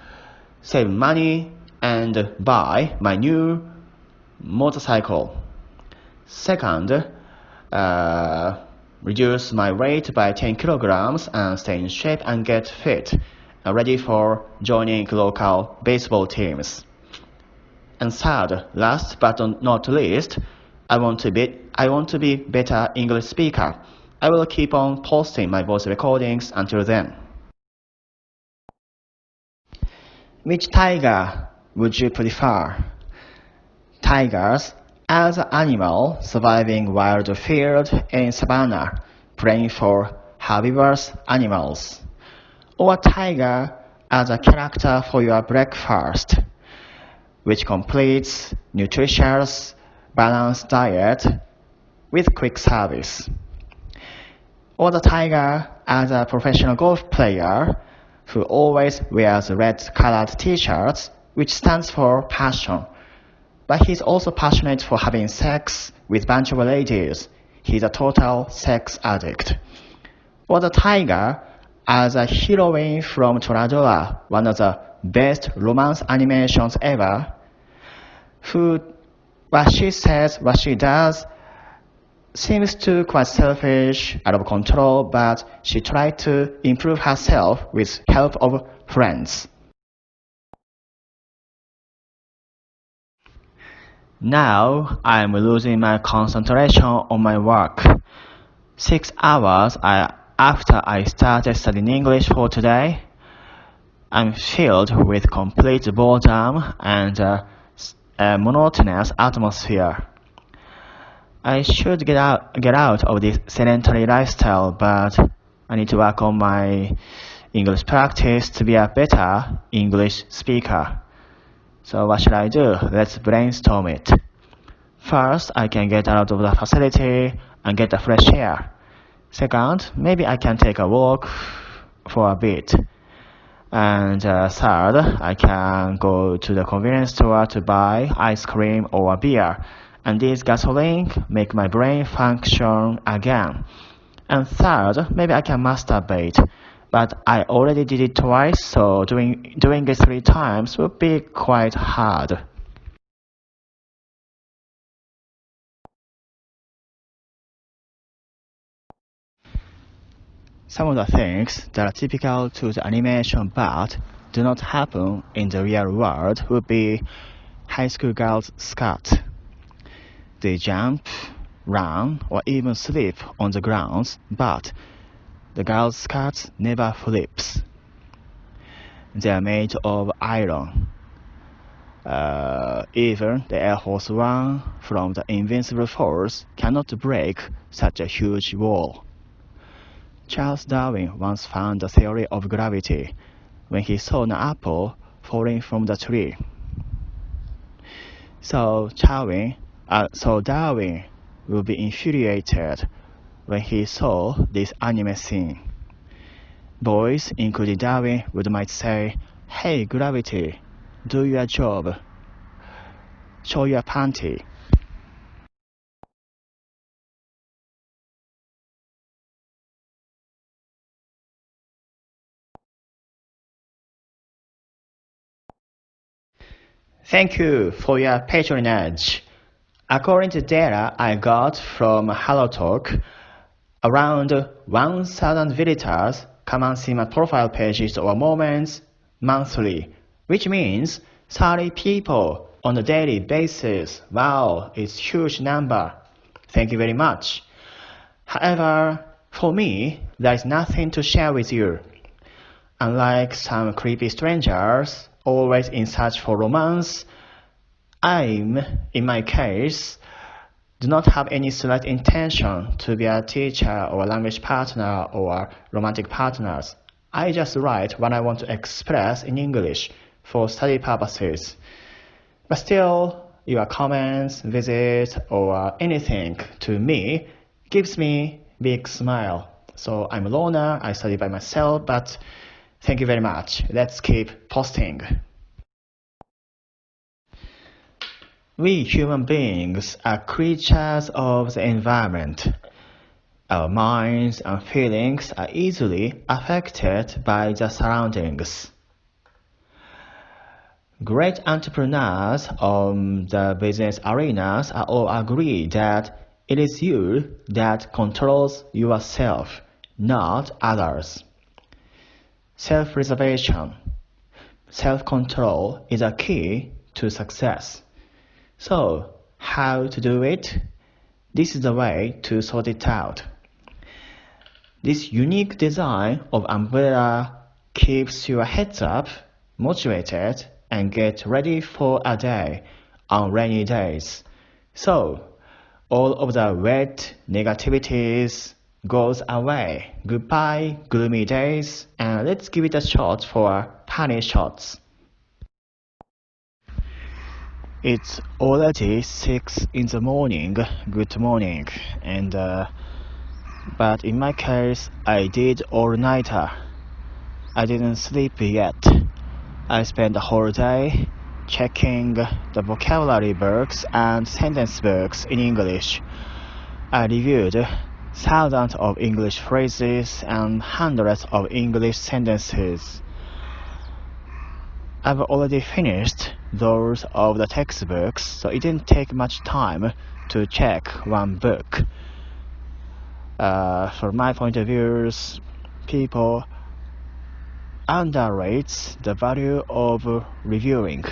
save money and buy my new motorcycle. Second, reduce my weight by 10 kilograms and stay in shape and get fit, ready for joining local baseball teams. And third, last but not least, I want to be better English speaker. I will keep on posting my voice recordings until then. Which tiger would you prefer? Tigers as an animal surviving wild field in savannah, praying for herbivorous animals. Or tiger as a character for your breakfast, which completes nutritious, balanced diet with quick service. Or the tiger as a professional golf player who always wears red-colored t-shirts, which stands for passion. But he's also passionate for having sex with bunch of ladies. He's a total sex addict. Or the tiger as a heroine from Toradora, one of the best romance animations ever, who, what she says, what she does, seems to quite selfish, out of control, but she tried to improve herself with help of friends. Now I'm losing my concentration on my work. 6 hours after I started studying English for today, I'm filled with complete boredom and a monotonous atmosphere. I should get out of this sedentary lifestyle, but I need to work on my English practice to be a better English speaker. So what should I do? Let's brainstorm it. First, I can get out of the facility and get the fresh air. Second, maybe I can take a walk for a bit. And third, I can go to the convenience store to buy ice cream or a beer. And this gasoline make my brain function again. And third, maybe I can masturbate. But I already did it twice, so doing it 3 times would be quite hard. Some of the things that are typical to the animation but do not happen in the real world would be high school girls' skirt. They jump, run, or even sleep on the ground, but the girls' skirt never flips. They are made of iron. Even the Air Force One from the Invincible Force cannot break such a huge wall. Charles Darwin once found the theory of gravity when he saw an apple falling from the tree. So Darwin will be infuriated when he saw this anime scene. Boys, including Darwin, might say, "Hey, gravity, do your job. Show your panty." Thank you for your patronage. According to data I got from HelloTalk, around 1,000 visitors come and see my profile pages or moments monthly, which means 30 people on a daily basis. Wow, it's a huge number. Thank you very much. However, for me, there is nothing to share with you. Unlike some creepy strangers always in search for romance, in my case, do not have any slight intention to be a teacher or a language partner or romantic partners. I just write what I want to express in English, for study purposes. But still, your comments, visits, or anything to me gives me big smile. So I'm a loner, I study by myself, but thank you very much. Let's keep posting. We human beings are creatures of the environment. Our minds and feelings are easily affected by the surroundings. Great entrepreneurs on the business arenas are all agree that it is you that controls yourself, not others. Self-preservation, self-control is a key to success. So, how to do it? This is the way to sort it out. This unique design of umbrella keeps your heads up, motivated, and get ready for a day on rainy days. So, all of the wet negativities goes away. Goodbye, gloomy days, and let's give it a shot for funny shots. It's already 6 in the morning. Good morning. But in my case, I did all-nighter. I didn't sleep yet. I spent the whole day checking the vocabulary books and sentence books in English. I reviewed thousands of English phrases and hundreds of English sentences. I've already finished those of the textbooks, so it didn't take much time to check one book. From my point of view, people underrate the value of reviewing.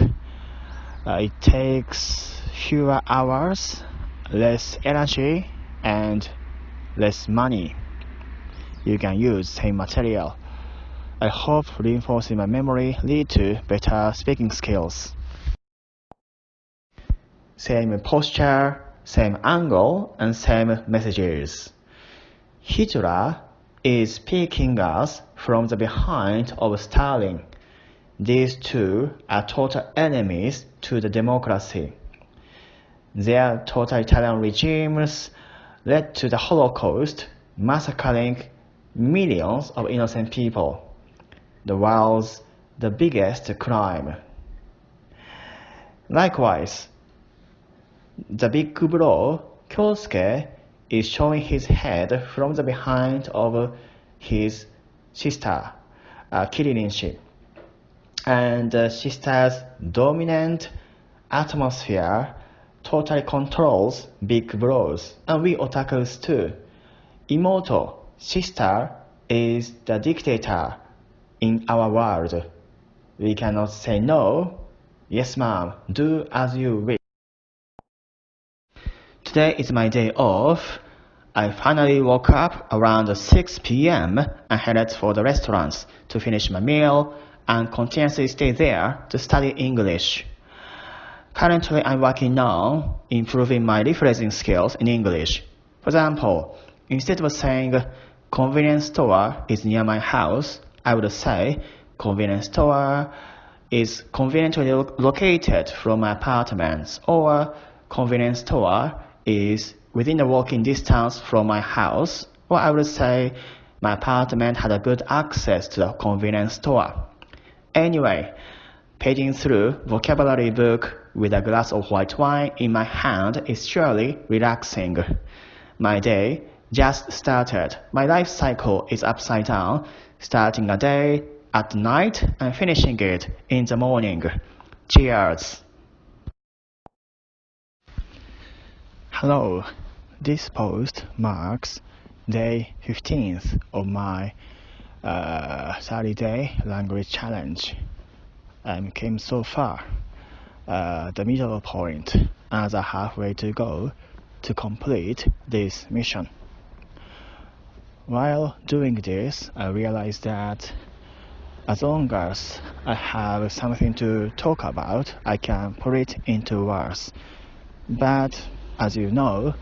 It takes fewer hours, less energy, and less money. You can use same material. I hope reinforcing my memory lead to better speaking skills. Same posture, same angle, and same messages. Hitler is speaking us from the behind of Stalin. These two are total enemies to the democracy. Their totalitarian regimes led to the Holocaust, massacring millions of innocent people. The world's the biggest crime. Likewise, the big bro, Kyosuke, is showing his head from the behind of his sister, Kiririn-shi. And the sister's dominant atmosphere totally controls big bros, and we otakus too. Imoto, sister, is the dictator in our world. We cannot say no. Yes, ma'am, do as you wish. Today is my day off. I finally woke up around 6 p.m. and headed for the restaurants to finish my meal and continuously stay there to study English. Currently, I'm working on improving my rephrasing skills in English. For example, instead of saying convenience store is near my house, I would say convenience store is conveniently located from my apartment, or convenience store is within the walking distance from my house, or I would say my apartment had a good access to the convenience store. Anyway, paging through vocabulary book with a glass of white wine in my hand is surely relaxing. My day just started. My life cycle is upside down, starting a day at night and finishing it in the morning. Cheers! Hello, this post marks day 15th of my 30-day language challenge. I came so far, the middle point, another halfway to go to complete this mission. While doing this, I realized that as long as I have something to talk about, I can put it into words. But as you know,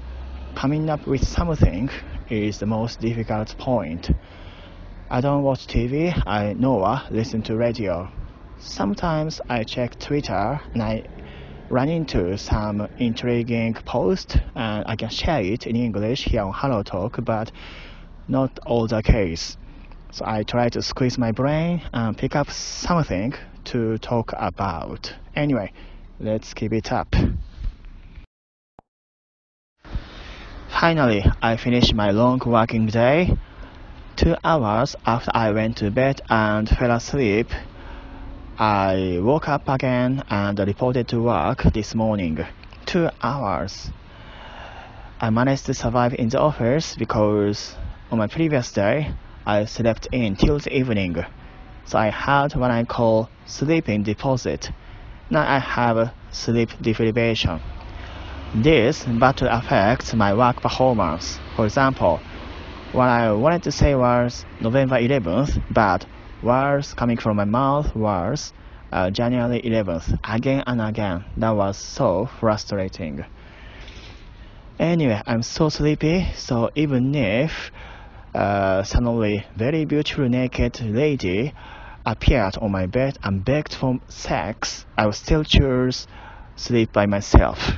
coming up with something is the most difficult point. I don't watch TV, I nor listen to radio. Sometimes I check Twitter and I run into some intriguing post and I can share it in English here on HelloTalk, but not all the case. So I try to squeeze my brain and pick up something to talk about. Anyway, let's keep it up. Finally, I finished my long working day. 2 hours after I went to bed and fell asleep, I woke up again and reported to work this morning. 2 hours. I managed to survive in the office because on my previous day, I slept in till the evening. So I had what I call sleeping deposit. Now I have sleep deprivation. This badly affects my work performance. For example, what I wanted to say was November 11th, but words coming from my mouth was January 11th, again and again. That was so frustrating. Anyway, I'm so sleepy, so even if suddenly very beautiful naked lady appeared on my bed and begged for sex, I would still choose sleep by myself.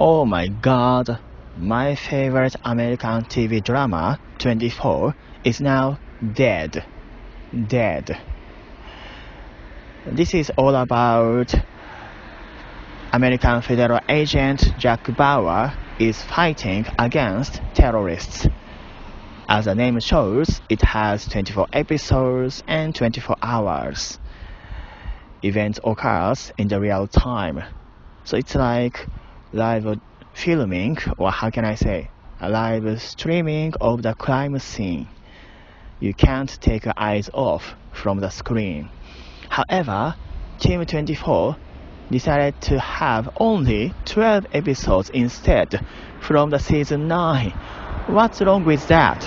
Oh my god, my favorite American TV drama, 24, is now dead. Dead. This is all about American federal agent Jack Bauer is fighting against terrorists. As the name shows, it has 24 episodes and 24 hours. Events occurs in the real time. So it's like live filming, or how can I say, a live streaming of the crime scene. You can't take your eyes off from the screen. However, Team 24 decided to have only 12 episodes instead from the season 9. What's wrong with that?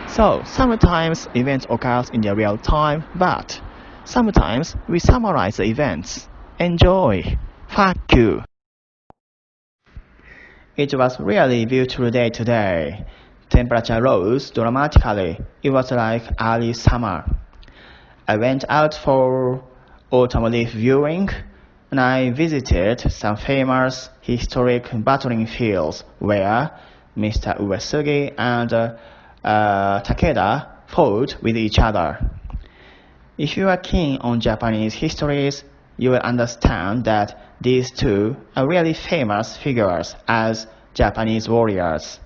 So, sometimes events occurs in the real time, but sometimes we summarize the events. Enjoy! Fuck you! It was really beautiful day today. Temperature rose dramatically. It was like early summer. I went out for autumn leaf viewing and I visited some famous historic battling fields where Mr. Uesugi and Takeda fought with each other. If you are keen on Japanese histories, you will understand that these two are really famous figures as Japanese warriors.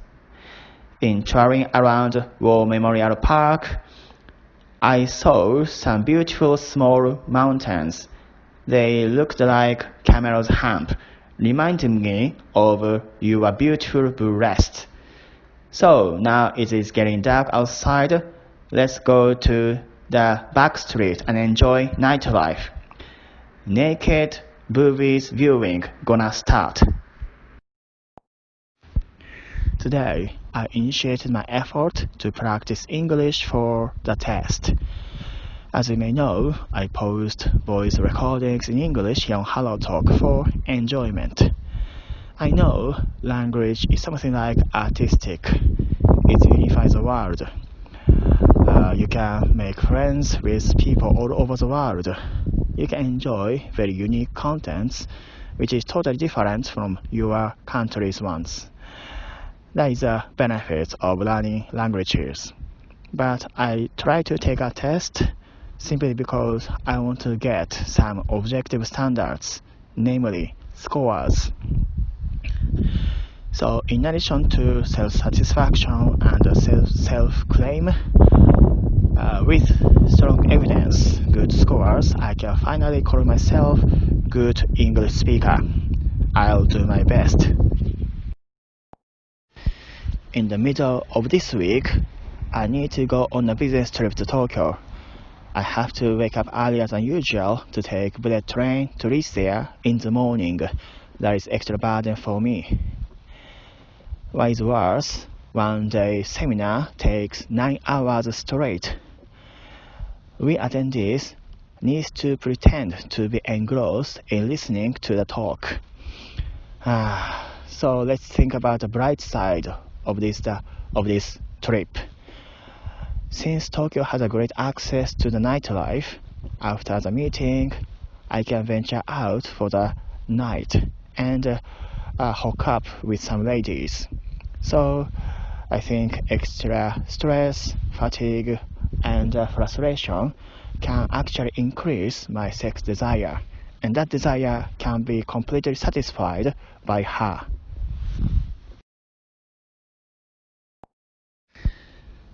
In touring around War Memorial Park, I saw some beautiful small mountains. They looked like camel's hump, reminding me of your beautiful breast. So now it is getting dark outside. Let's go to the back street and enjoy nightlife. Naked boobies viewing gonna start. Today, I initiated my effort to practice English for the test. As you may know, I post voice recordings in English here on HelloTalk for enjoyment. I know language is something like artistic. It unifies the world. You can make friends with people all over the world. You can enjoy very unique contents which is totally different from your country's ones. That is a benefit of learning languages. But I try to take a test simply because I want to get some objective standards, namely scores. So in addition to self-satisfaction and self-claim, with strong evidence, good scores, I can finally call myself good English speaker. I'll do my best. In the middle of this week, I need to go on a business trip to Tokyo. I have to wake up earlier than usual to take bullet train to reach there in the morning. That is extra burden for me. What is worse, one day seminar takes 9 hours straight. We attendees need to pretend to be engrossed in listening to the talk. So let's think about the bright side of this trip. Since Tokyo has a great access to the nightlife, after the meeting, I can venture out for the night and hook up with some ladies. So I think extra stress, fatigue, and frustration can actually increase my sex desire, and that desire can be completely satisfied by her.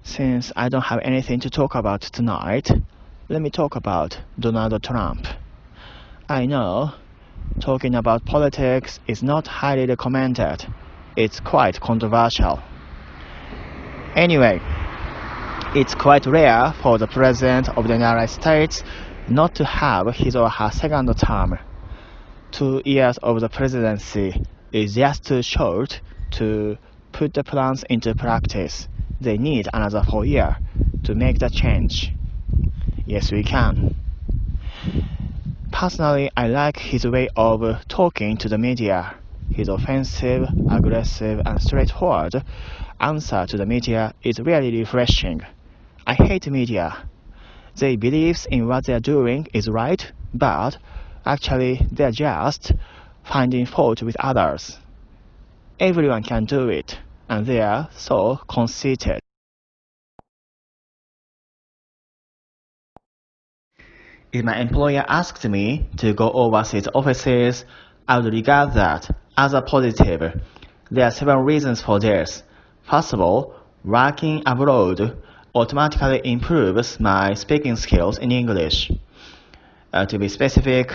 Since I don't have anything to talk about tonight, let me talk about Donald Trump. I know talking about politics is not highly recommended. It's quite controversial. Anyway, it's quite rare for the President of the United States not to have his or her second term. 2 years of the presidency is just too short to put the plans into practice. They need another 4 years to make the change. Yes, we can. Personally, I like his way of talking to the media. His offensive, aggressive, and straightforward answer to the media is really refreshing. I hate media. They believe in what they're doing is right, but actually they're just finding fault with others. Everyone can do it, and they're so conceited. If my employer asked me to go overseas offices, I would regard that as a positive. There are several reasons for this. First of all, working abroad automatically improves my speaking skills in English. To be specific,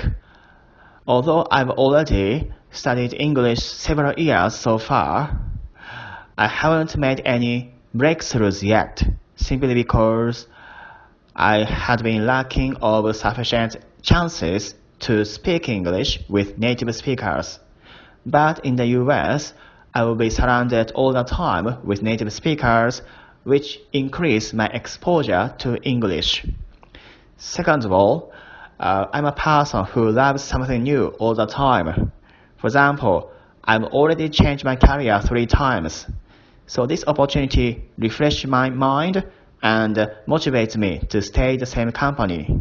although I've already studied English several years so far, I haven't made any breakthroughs yet, simply because I had been lacking of sufficient chances to speak English with native speakers. But in the US, I will be surrounded all the time with native speakers, which increase my exposure to English. Second of all, I'm a person who loves something new all the time. For example, I've already changed my career 3 times. So this opportunity refreshes my mind and motivates me to stay the same company.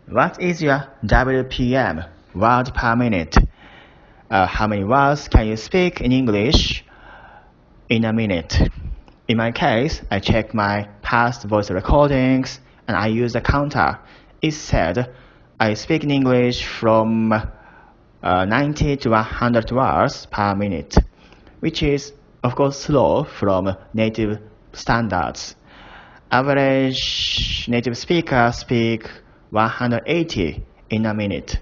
What is your WPM, word per minute? How many words can you speak in English in a minute? In my case, I check my past voice recordings and I use a counter. It said I speak in English from 90 to 100 words per minute, which is of course slow from native standards. Average native speakers speak 180 in a minute.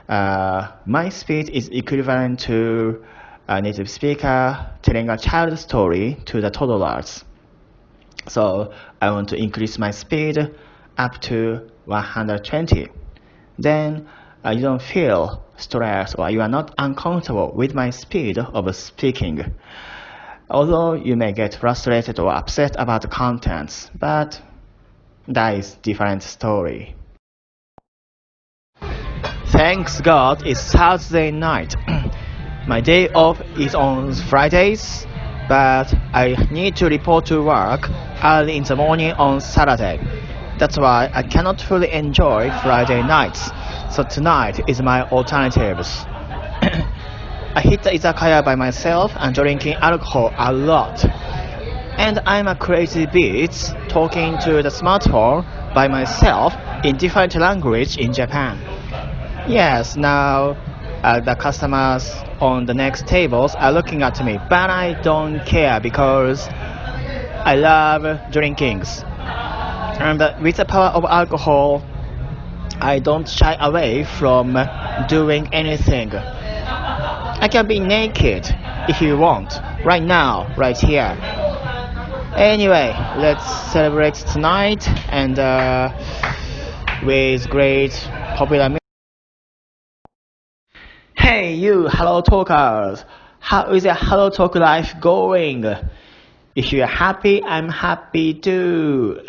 My speed is equivalent to a native speaker telling a child story to the toddlers. So I want to increase my speed up to 120. Then you don't feel stressed or you are not uncomfortable with my speed of speaking. Although you may get frustrated or upset about the contents, but that is a different story. Thanks God it's Saturday night. My day off is on Fridays, but I need to report to work early in the morning on Saturday. That's why I cannot fully enjoy Friday nights, so tonight is my alternatives. I hit the izakaya by myself and drinking alcohol a lot. And I'm a crazy bitch talking to the smartphone by myself in different language in Japan. Yes, now the customers on the next tables are looking at me, but I don't care because I love drinkings. And with the power of alcohol, I don't shy away from doing anything. I can be naked if you want, right now, right here. Anyway, let's celebrate tonight and with great popular music. Hey you, Hello Talkers! How is your Hello Talk life going? If you're happy, I'm happy too.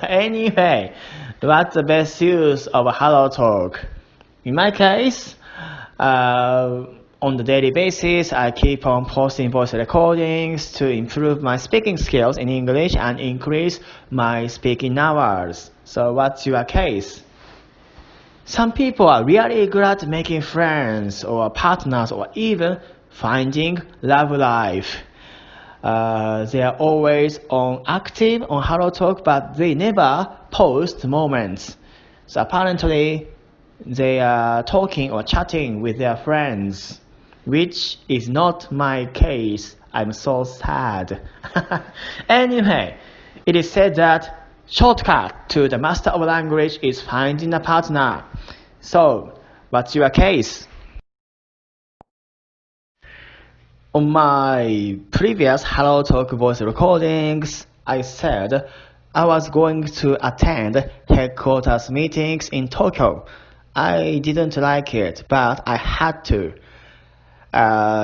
Anyway, what's the best use of Hello Talk? In my case, On the daily basis, I keep on posting voice recordings to improve my speaking skills in English and increase my speaking hours. So what's your case? Some people are really good at making friends or partners or even finding love life. They are always active on HelloTalk, but they never post moments. So apparently, they are talking or chatting with their friends, which is not my case. I'm so sad. Anyway, it is said that shortcut to the master of language is finding a partner. So, what's your case? On my previous HelloTalk voice recordings, I said I was going to attend headquarters meetings in Tokyo. I didn't like it, but I had to.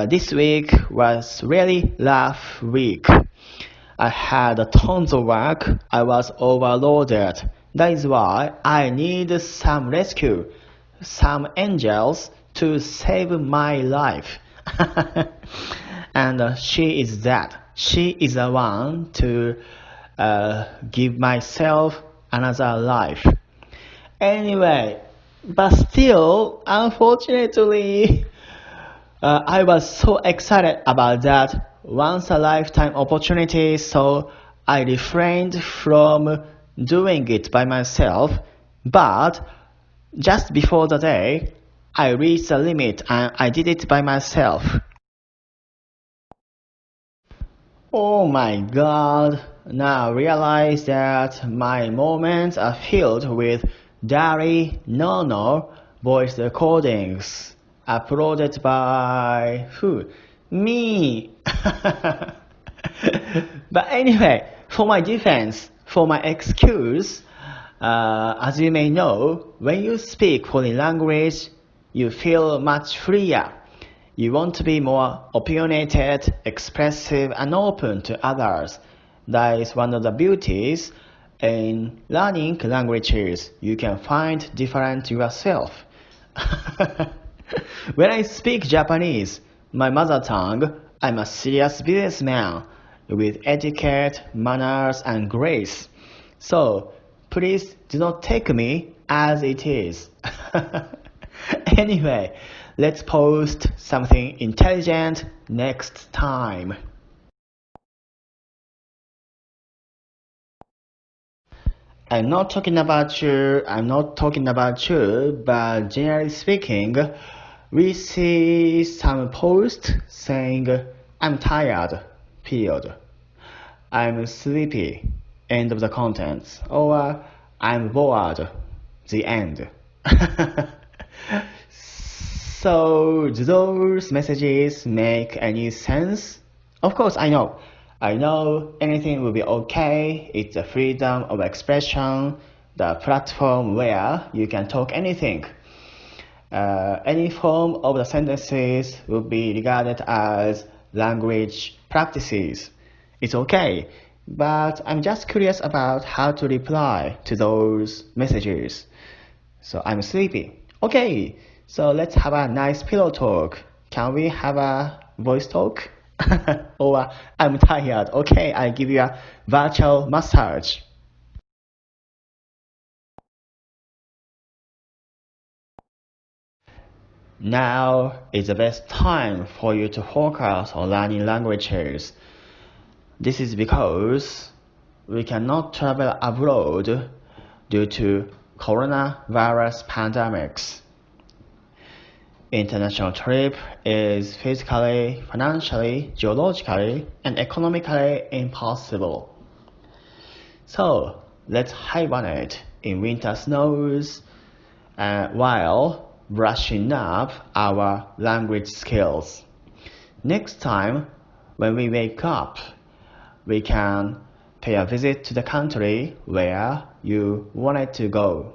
This week was really rough week. I had tons of work. I was overloaded. That is why I need some rescue, some angels to save my life. And she is that. She is the one to give myself another life. Anyway, but still, unfortunately, I was so excited about that once a lifetime opportunity, so I refrained from doing it by myself. But just before the day, I reached the limit and I did it by myself. Oh my god, now I realize that my moments are filled with Dari no voice recordings uploaded by who? Me! But anyway, for my defense, for my excuse, as you may know, when you speak foreign language, you feel much freer. You want to be more opinionated, expressive, and open to others. That is one of the beauties in learning languages. You can find different yourself. When I speak Japanese, my mother tongue, I'm a serious businessman with etiquette, manners, and grace. So please do not take me as it is. Anyway, let's post something intelligent next time. I'm not talking about you, but generally speaking, we see some posts saying, I'm tired, period. I'm sleepy, end of the contents. Or I'm bored, the end. So, do those messages make any sense? Of course, I know. I know anything will be okay. It's the freedom of expression, the platform where you can talk anything. Any form of the sentences will be regarded as language practices. It's okay, but I'm just curious about how to reply to those messages. So I'm sleepy. Okay, so let's have a nice pillow talk. Can we have a voice talk? Or I'm tired. Okay, I'll give you a virtual massage. Now is the best time for you to focus on learning languages. This is because we cannot travel abroad due to coronavirus pandemics. International trip is physically, financially, geologically, and economically impossible. So let's hibernate in winter snows while brushing up our language skills. Next time, when we wake up, we can pay a visit to the country where you wanted to go.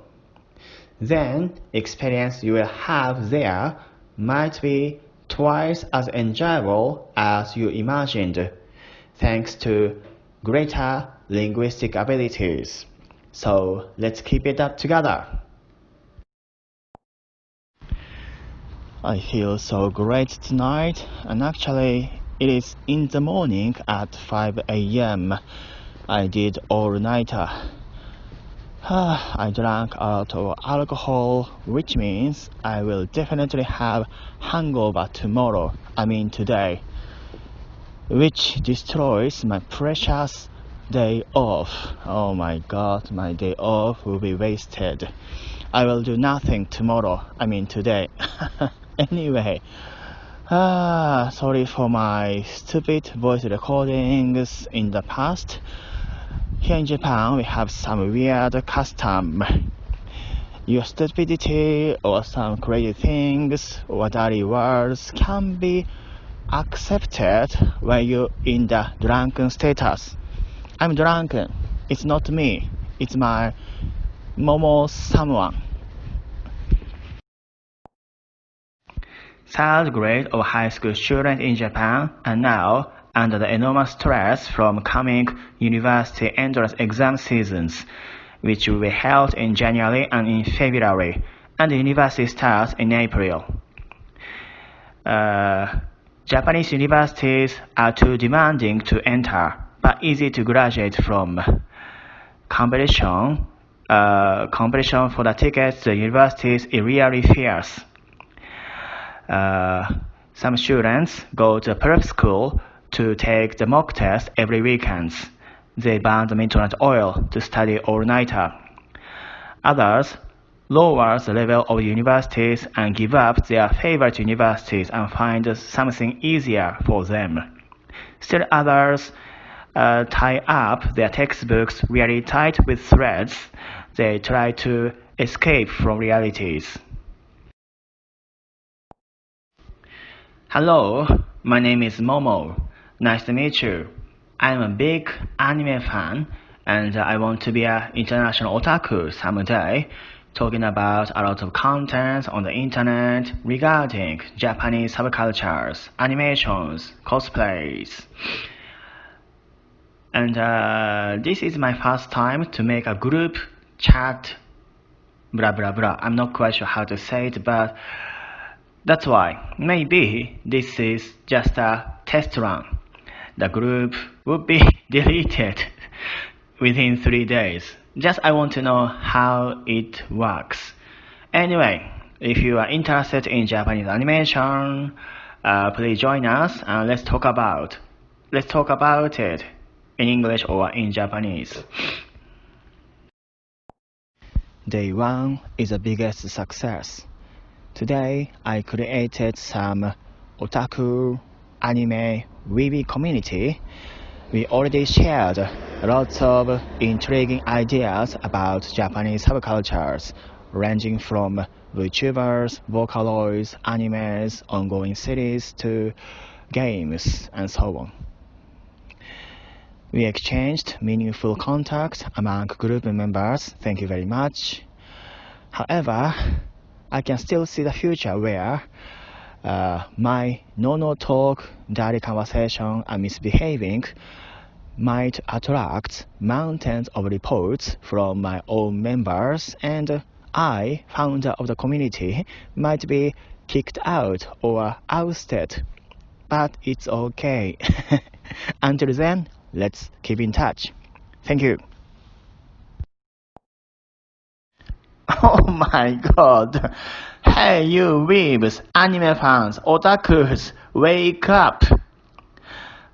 Then, experience you will have there might be twice as enjoyable as you imagined, thanks to greater linguistic abilities. So let's keep it up together. I feel so great tonight, and actually, it is in the morning at 5 a.m. I did all-nighter. I drank a lot of alcohol, which means I will definitely have hangover tomorrow, today, which destroys my precious day off. Oh my god, my day off will be wasted. I will do nothing tomorrow, today. Anyway, sorry for my stupid voice recordings in the past. Here in Japan, we have some weird custom. Your stupidity or some crazy things or dirty words can be accepted when you're in the drunken status. I'm drunken. It's not me. It's my Momo someone. Third grade of high school student in Japan and now under the enormous stress from coming university entrance exam seasons, which will be held in January and in February, and the university starts in April. Japanese universities are too demanding to enter, but easy to graduate from. Competition for the tickets to universities is really fierce. Some students go to prep school to take the mock test every weekend. They burn the midnight oil to study all-nighter. Others lower the level of universities and give up their favorite universities and find something easier for them. Still others tie up their textbooks really tight with threads. They try to escape from realities. Hello, my name is Momo. Nice to meet you. I'm a big anime fan and I want to be an international otaku someday, talking about a lot of content on the internet regarding Japanese subcultures, animations, cosplays. And this is my first time to make a group chat, blah blah blah. I'm not quite sure how to say it, but that's why maybe this is just a test run. The group would be deleted within 3 days. Just I want to know how it works. Anyway, if you are interested in Japanese animation, please join us and let's talk about it in English or in Japanese. Day 1 is the biggest success. Today, I created some otaku, anime, weeby community. We already shared lots of intriguing ideas about Japanese subcultures, ranging from VTubers, Vocaloids, animes, ongoing series to games, and so on. We exchanged meaningful contact among group members. Thank you very much. However, I can still see the future where my no talk, dirty conversation, and misbehaving might attract mountains of reports from my own members, and I, founder of the community, might be kicked out or ousted. But it's okay. Until then, let's keep in touch. Thank you. Oh my god! Hey you weebs, anime fans, otakus, wake up!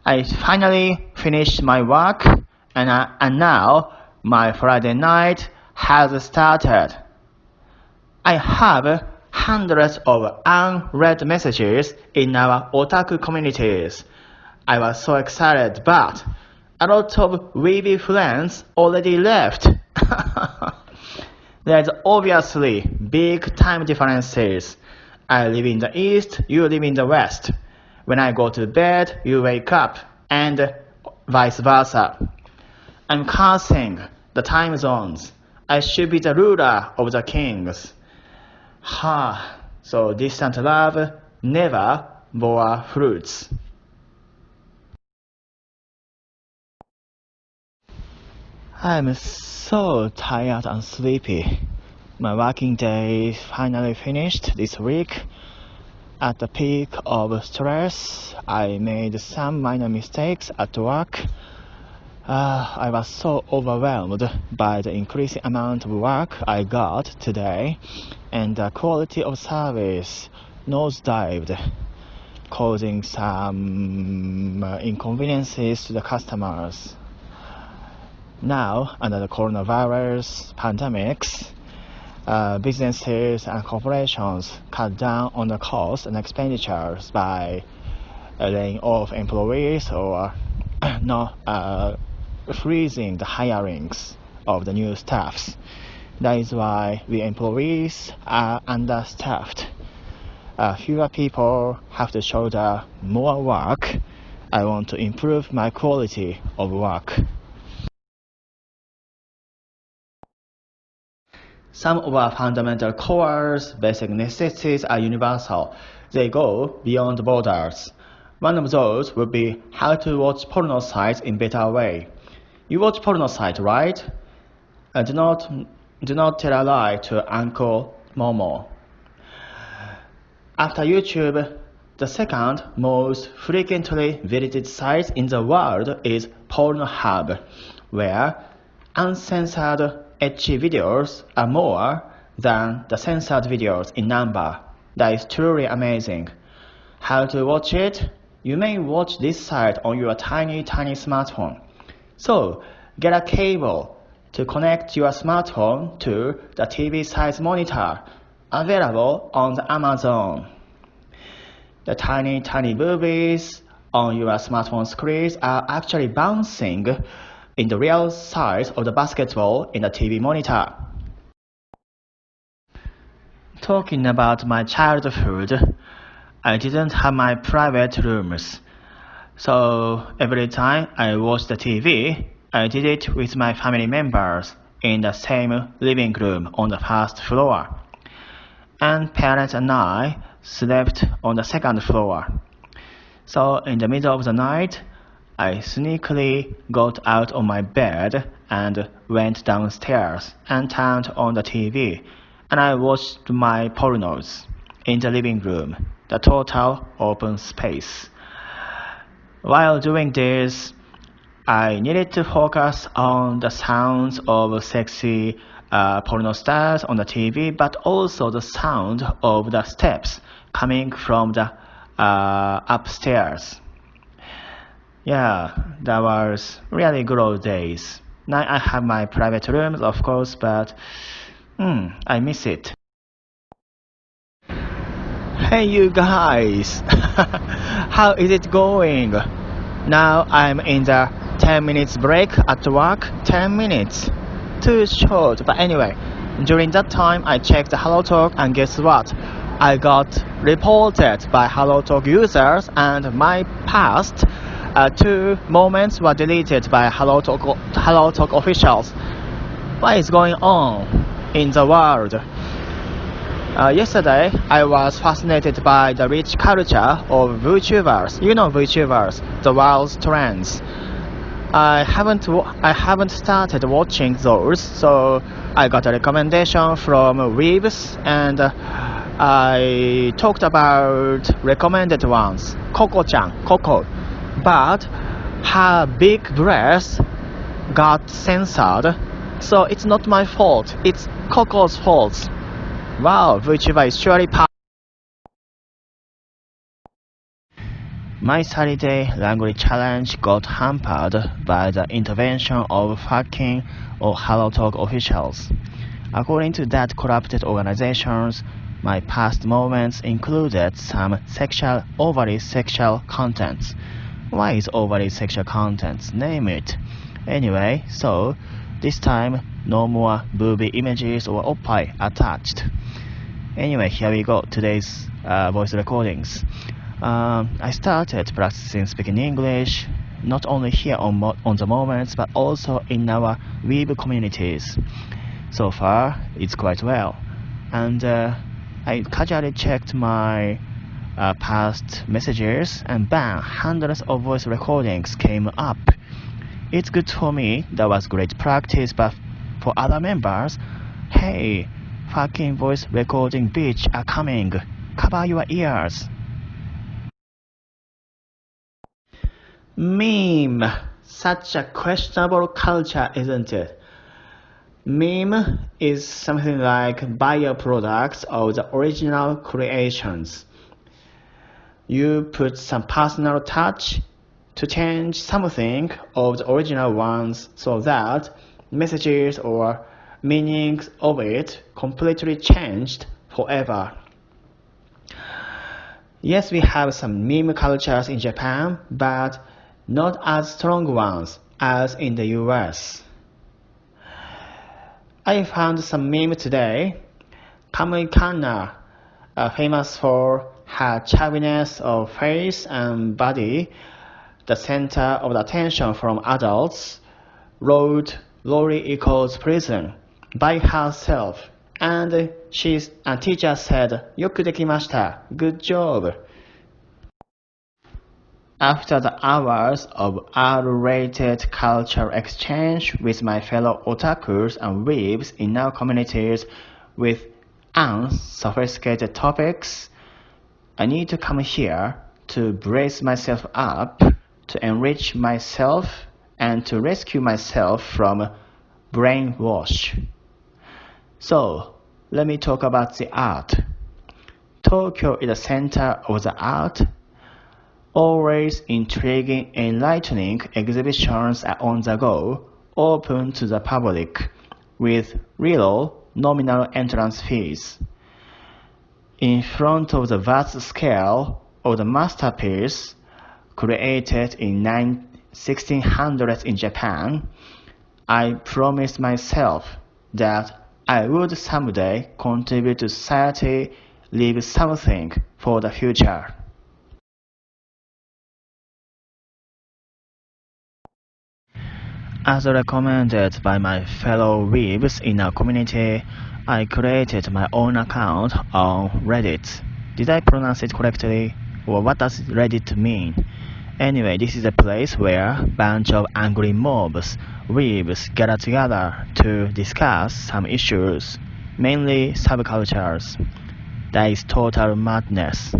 I finally finished my work and now my Friday night has started. I have hundreds of unread messages in our otaku communities. I was so excited, but a lot of weeby friends already left. There's obviously big time differences. I live in the east, you live in the west. When I go to bed, you wake up, and vice versa. I'm cursing the time zones. I should be the ruler of the kings. So distant love never bore fruits. I'm so tired and sleepy. My working day finally finished this week. At the peak of stress, I made some minor mistakes at work. I was so overwhelmed by the increasing amount of work I got today, and the quality of service nosedived, causing some inconveniences to the customers. Now, under the coronavirus pandemics, businesses and corporations cut down on the costs and expenditures by laying off employees or not freezing the hirings of the new staffs. That is why we employees are understaffed. Fewer people have to shoulder more work. I want to improve my quality of work. Some of our fundamental cores, basic necessities are universal. They go beyond borders. One of those would be how to watch porno sites in better way. You watch porno site, right? Do not tell a lie to Uncle Momo. After YouTube, the second most frequently visited site in the world is Pornhub, where uncensored ecchi videos are more than the censored videos in number. That is truly amazing. How to watch it? You may watch this site on your tiny smartphone. So, get a cable to connect your smartphone to the TV-size monitor available on the Amazon. The tiny movies on your smartphone screens are actually bouncing in the real size of the basketball in the TV monitor. Talking about my childhood, I didn't have my private rooms. So every time I watched the TV, I did it with my family members in the same living room on the first floor. And parents and I slept on the second floor. So in the middle of the night, I sneakily got out of my bed and went downstairs and turned on the TV, and I watched my pornos in the living room, the total open space. While doing this, I needed to focus on the sounds of sexy porno stars on the TV, but also the sound of the steps coming from the upstairs. Yeah, that was really good old days. Now I have my private rooms, of course, but I miss it. Hey you guys, how is it going? Now I'm in the 10 minutes break at work. 10 minutes, too short, but anyway, during that time I checked the HelloTalk, and guess what? I got reported by HelloTalk users, and my past 2 moments were deleted by HelloTalk officials. What is going on in the world? Yesterday, I was fascinated by the rich culture of VTubers. You know VTubers, the world's trends. I haven't started watching those, so I got a recommendation from Weebs, and I talked about recommended ones. Coco, but her big breasts got censored, so it's not my fault. It's Coco's fault. Wow, VTuber is surely powerful. My Saturday language challenge got hampered by the intervention of fucking or HelloTalk officials. According to that corrupted organizations, my past moments included some overly sexual contents. Why is overly sexual contents? Name it. Anyway, so this time no more booby images or oppai attached. Anyway, here we go. Today's voice recordings. I started practicing speaking English, not only here on the moments, but also in our Weeb communities. So far, it's quite well. And I casually checked my past messages, and bam, hundreds of voice recordings came up. It's good for me, that was great practice, but for other members, hey, fucking voice recording bitch are coming. Cover your ears. Meme. Such a questionable culture, isn't it? Meme is something like bioproducts of the original creations. You put some personal touch to change something of the original ones so that messages or meanings of it completely changed forever. Yes, we have some meme cultures in Japan, but not as strong ones as in the US. I found some meme today. Kamikana, famous for her chubbiness of face and body, the center of the attention from adults, wrote Lori equals prison by herself, and teacher said, Yoku dekimashita, good job. After the hours of R-rated cultural exchange with my fellow otakus and weebs in our communities with unsophisticated topics, I need to come here to brace myself up, to enrich myself, and to rescue myself from brainwash. So, let me talk about the art. Tokyo is the center of the art. Always intriguing, enlightening exhibitions are on the go, open to the public, with real nominal entrance fees. In front of the vast scale of the masterpiece created in 1600s in Japan, I promised myself that I would someday contribute to society, leave something for the future. As recommended by my fellow weebs in our community, I created my own account on Reddit. Did I pronounce it correctly? Or what does Reddit mean? Anyway, this is a place where a bunch of angry mobs, weebs, gather together to discuss some issues, mainly subcultures. That is total madness.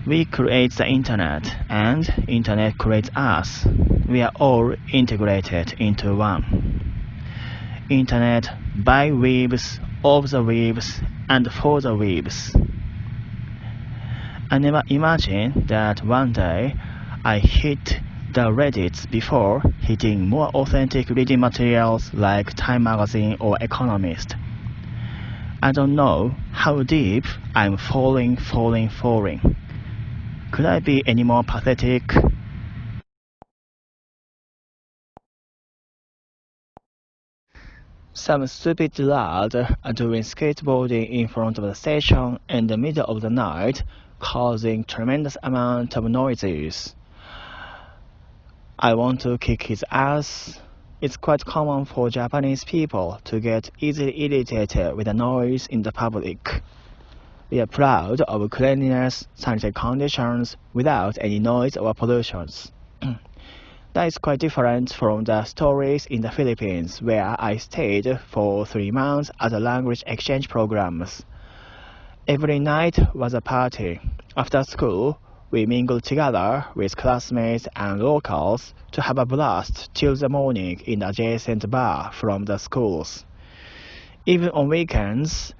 We create the internet, and internet creates us. We are all integrated into one. Internet by weebs, of the weebs, and for the weebs. I never imagined that one day I hit the Reddits before hitting more authentic reading materials like Time Magazine or Economist. I don't know how deep I'm falling. Could I be any more pathetic? Some stupid lad are doing skateboarding in front of the station in the middle of the night, causing tremendous amount of noises. I want to kick his ass. It's quite common for Japanese people to get easily irritated with the noise in the public. We are proud of cleanliness, sanitary conditions, without any noise or pollutions. That is quite different from the stories in the Philippines, where I stayed for 3 months as a language exchange programs. Every night was a party. After school, we mingled together with classmates and locals to have a blast till the morning in the adjacent bar from the schools. Even on weekends,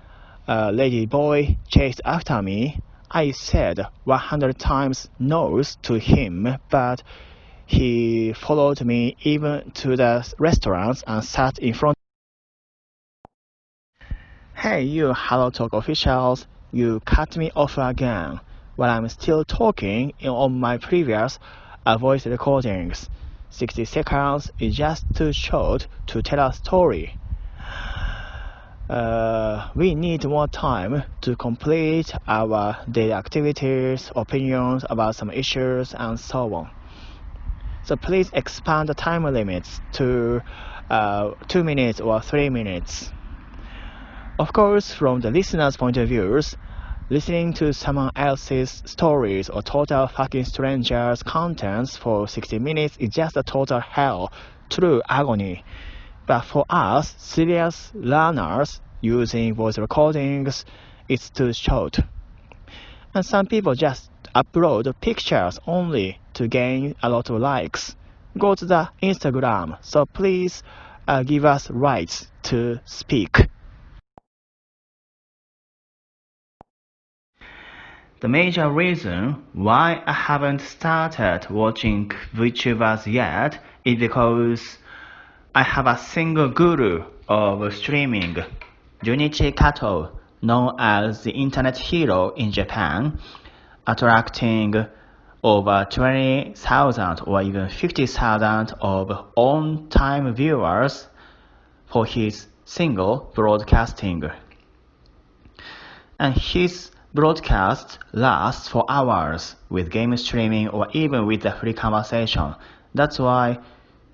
a lady boy chased after me. I said 100 times no to him, but he followed me even to the restaurants and sat in front. Hey, you HelloTalk officials, you cut me off again while I'm still talking on my previous voice recordings. 60 seconds is just too short to tell a story. We need more time to complete our daily activities, opinions about some issues, and so on. So please expand the time limits to 2 minutes or 3 minutes. Of course, from the listener's point of view, listening to someone else's stories or total fucking strangers' contents for 60 minutes is just a total hell, true agony. But for us, serious learners using voice recordings, it's too short. And some people just upload pictures only to gain a lot of likes. Go to the Instagram, so please give us rights to speak. The major reason why I haven't started watching VTubers yet is because I have a single guru of streaming, Junichi Kato, known as the internet hero in Japan, attracting over 20,000 or even 50,000 of on-time viewers for his single broadcasting. And his broadcasts last for hours with game streaming or even with the free conversation. That's why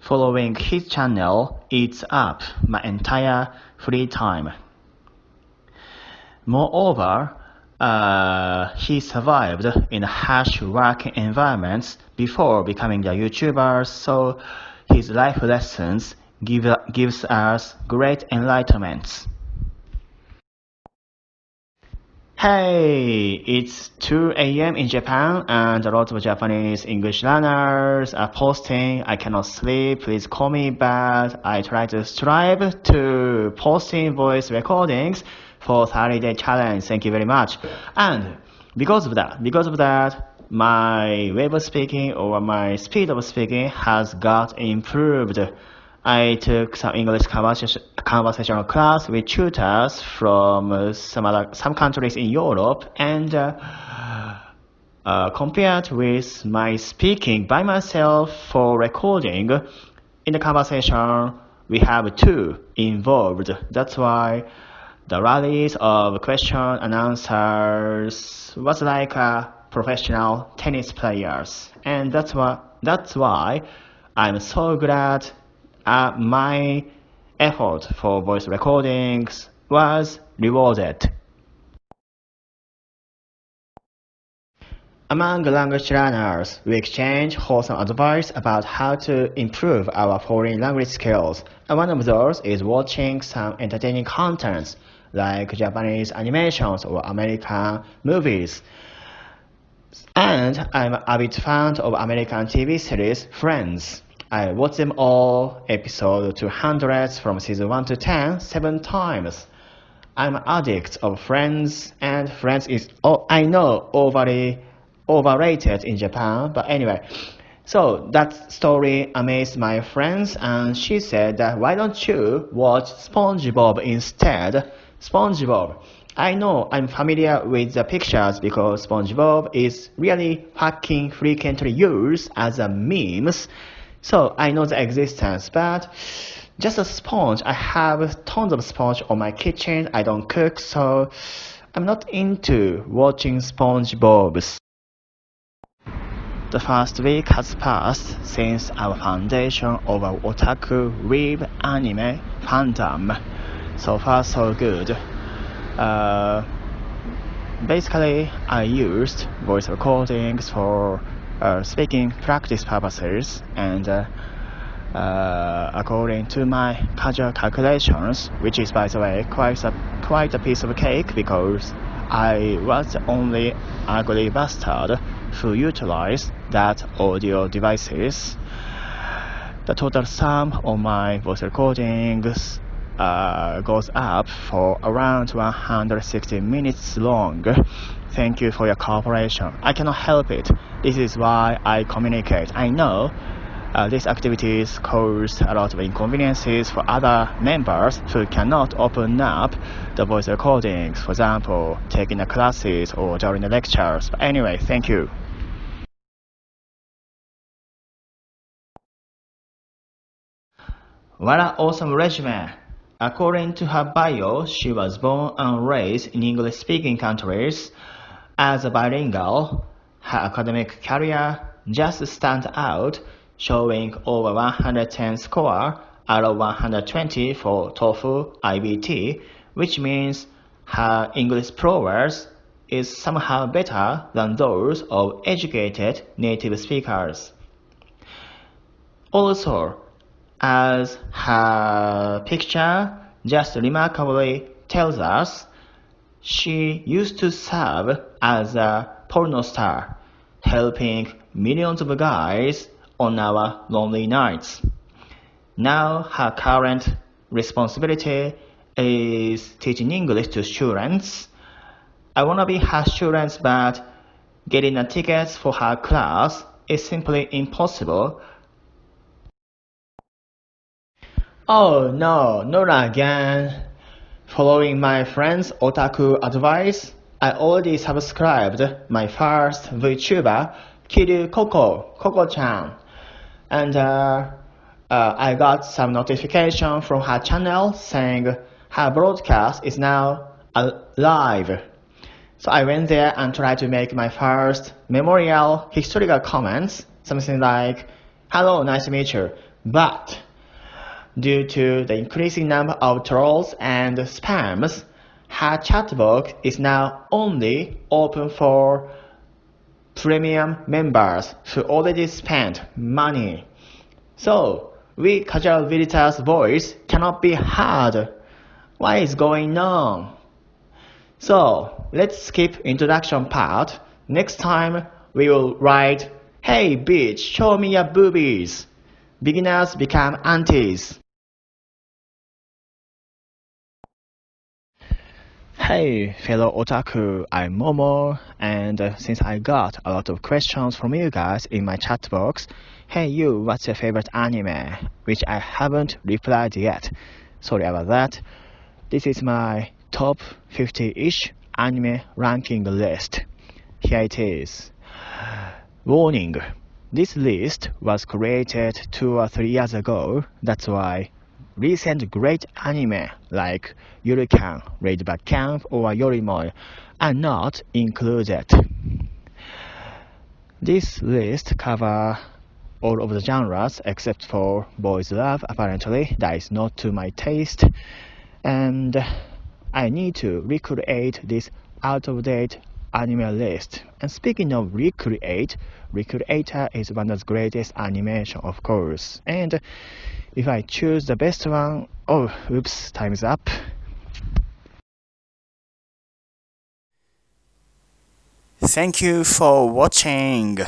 following his channel eats up my entire free time. Moreover, he survived in harsh working environments before becoming a YouTuber, so his life lessons gives us great enlightenments. Hey, it's 2 a.m. in Japan and a lot of Japanese English learners are posting, I cannot sleep, please call me back. I try to strive to posting voice recordings for 30-day challenge. Thank you very much. And because of that, my way of speaking or my speed of speaking has got improved. I took some English conversational class with tutors from some countries in Europe, and compared with my speaking by myself for recording, in the conversation we have two involved. That's why the rallies of question and answers was like professional tennis players, and that's why I'm so glad my effort for voice recordings was rewarded. Among language learners, we exchange wholesome advice about how to improve our foreign language skills, and one of those is watching some entertaining contents like Japanese animations or American movies. And I'm a bit fan of American TV series Friends. I watched them all, episode 200 from season 1 to 10, 7 times. I'm an addict of Friends, and Friends is, I know, overrated in Japan, but anyway. So that story amazed my friends, and she said that why don't you watch SpongeBob instead? SpongeBob. I know I'm familiar with the pictures because SpongeBob is really fucking frequently used as a memes. So I know the existence, but just a sponge. I have tons of sponge on my kitchen. I don't cook, so I'm not into watching SpongeBob's. The first week has passed since our foundation of our otaku weeb anime fandom. So far so good. Basically, I used voice recordings for speaking practice purposes, and according to my casual calculations, which is by the way quite a piece of cake because I was the only ugly bastard who utilized that audio devices. The total sum of my voice recordings goes up for around 160 minutes long. Thank you for your cooperation. I cannot help it. This is why I communicate. I know these activities cause a lot of inconveniences for other members who cannot open up the voice recordings, for example, taking the classes or during the lectures. But anyway, thank you. What an awesome resume! According to her bio, she was born and raised in English-speaking countries. As a bilingual, her academic career just stands out, showing over 110 score out of 120 for TOEFL IBT, which means her English prowess is somehow better than those of educated native speakers. Also, as her picture just remarkably tells us, She used to serve as a porno star, helping millions of guys on our lonely nights. Now her current responsibility is teaching English to students. I wanna be her students, but getting a ticket for her class is simply impossible. Oh no, not again. Following my friend's otaku advice, I already subscribed my first VTuber, Kiru Coco-chan, and I got some notification from her channel saying her broadcast is now live. So I went there and tried to make my first memorial historical comments, something like, "Hello, nice to meet you." But due to the increasing number of trolls and spams, her chatbox is now only open for premium members who already spent money. So, we casual visitors' voice cannot be heard. What is going on? So, let's skip introduction part. Next time, we will write, "Hey bitch, show me your boobies." Beginners become aunties. Hey, fellow otaku, I'm Momo, and since I got a lot of questions from you guys in my chat box, hey you, what's your favorite anime? Which I haven't replied yet. Sorry about that. This is my top 50-ish anime ranking list. Here it is. Warning. This list was created 2 or 3 years ago. That's why recent great anime like Yuri-can, Raid Back Camp, or Yorimoy are not included. This list covers all of the genres except for boys love. Apparently, that is not to my taste, and I need to recreate this out-of-date anime list. And speaking of recreate, Recreator is one of the greatest animation, of course. And if I choose the best one, oh, oops, time's up. Thank you for watching.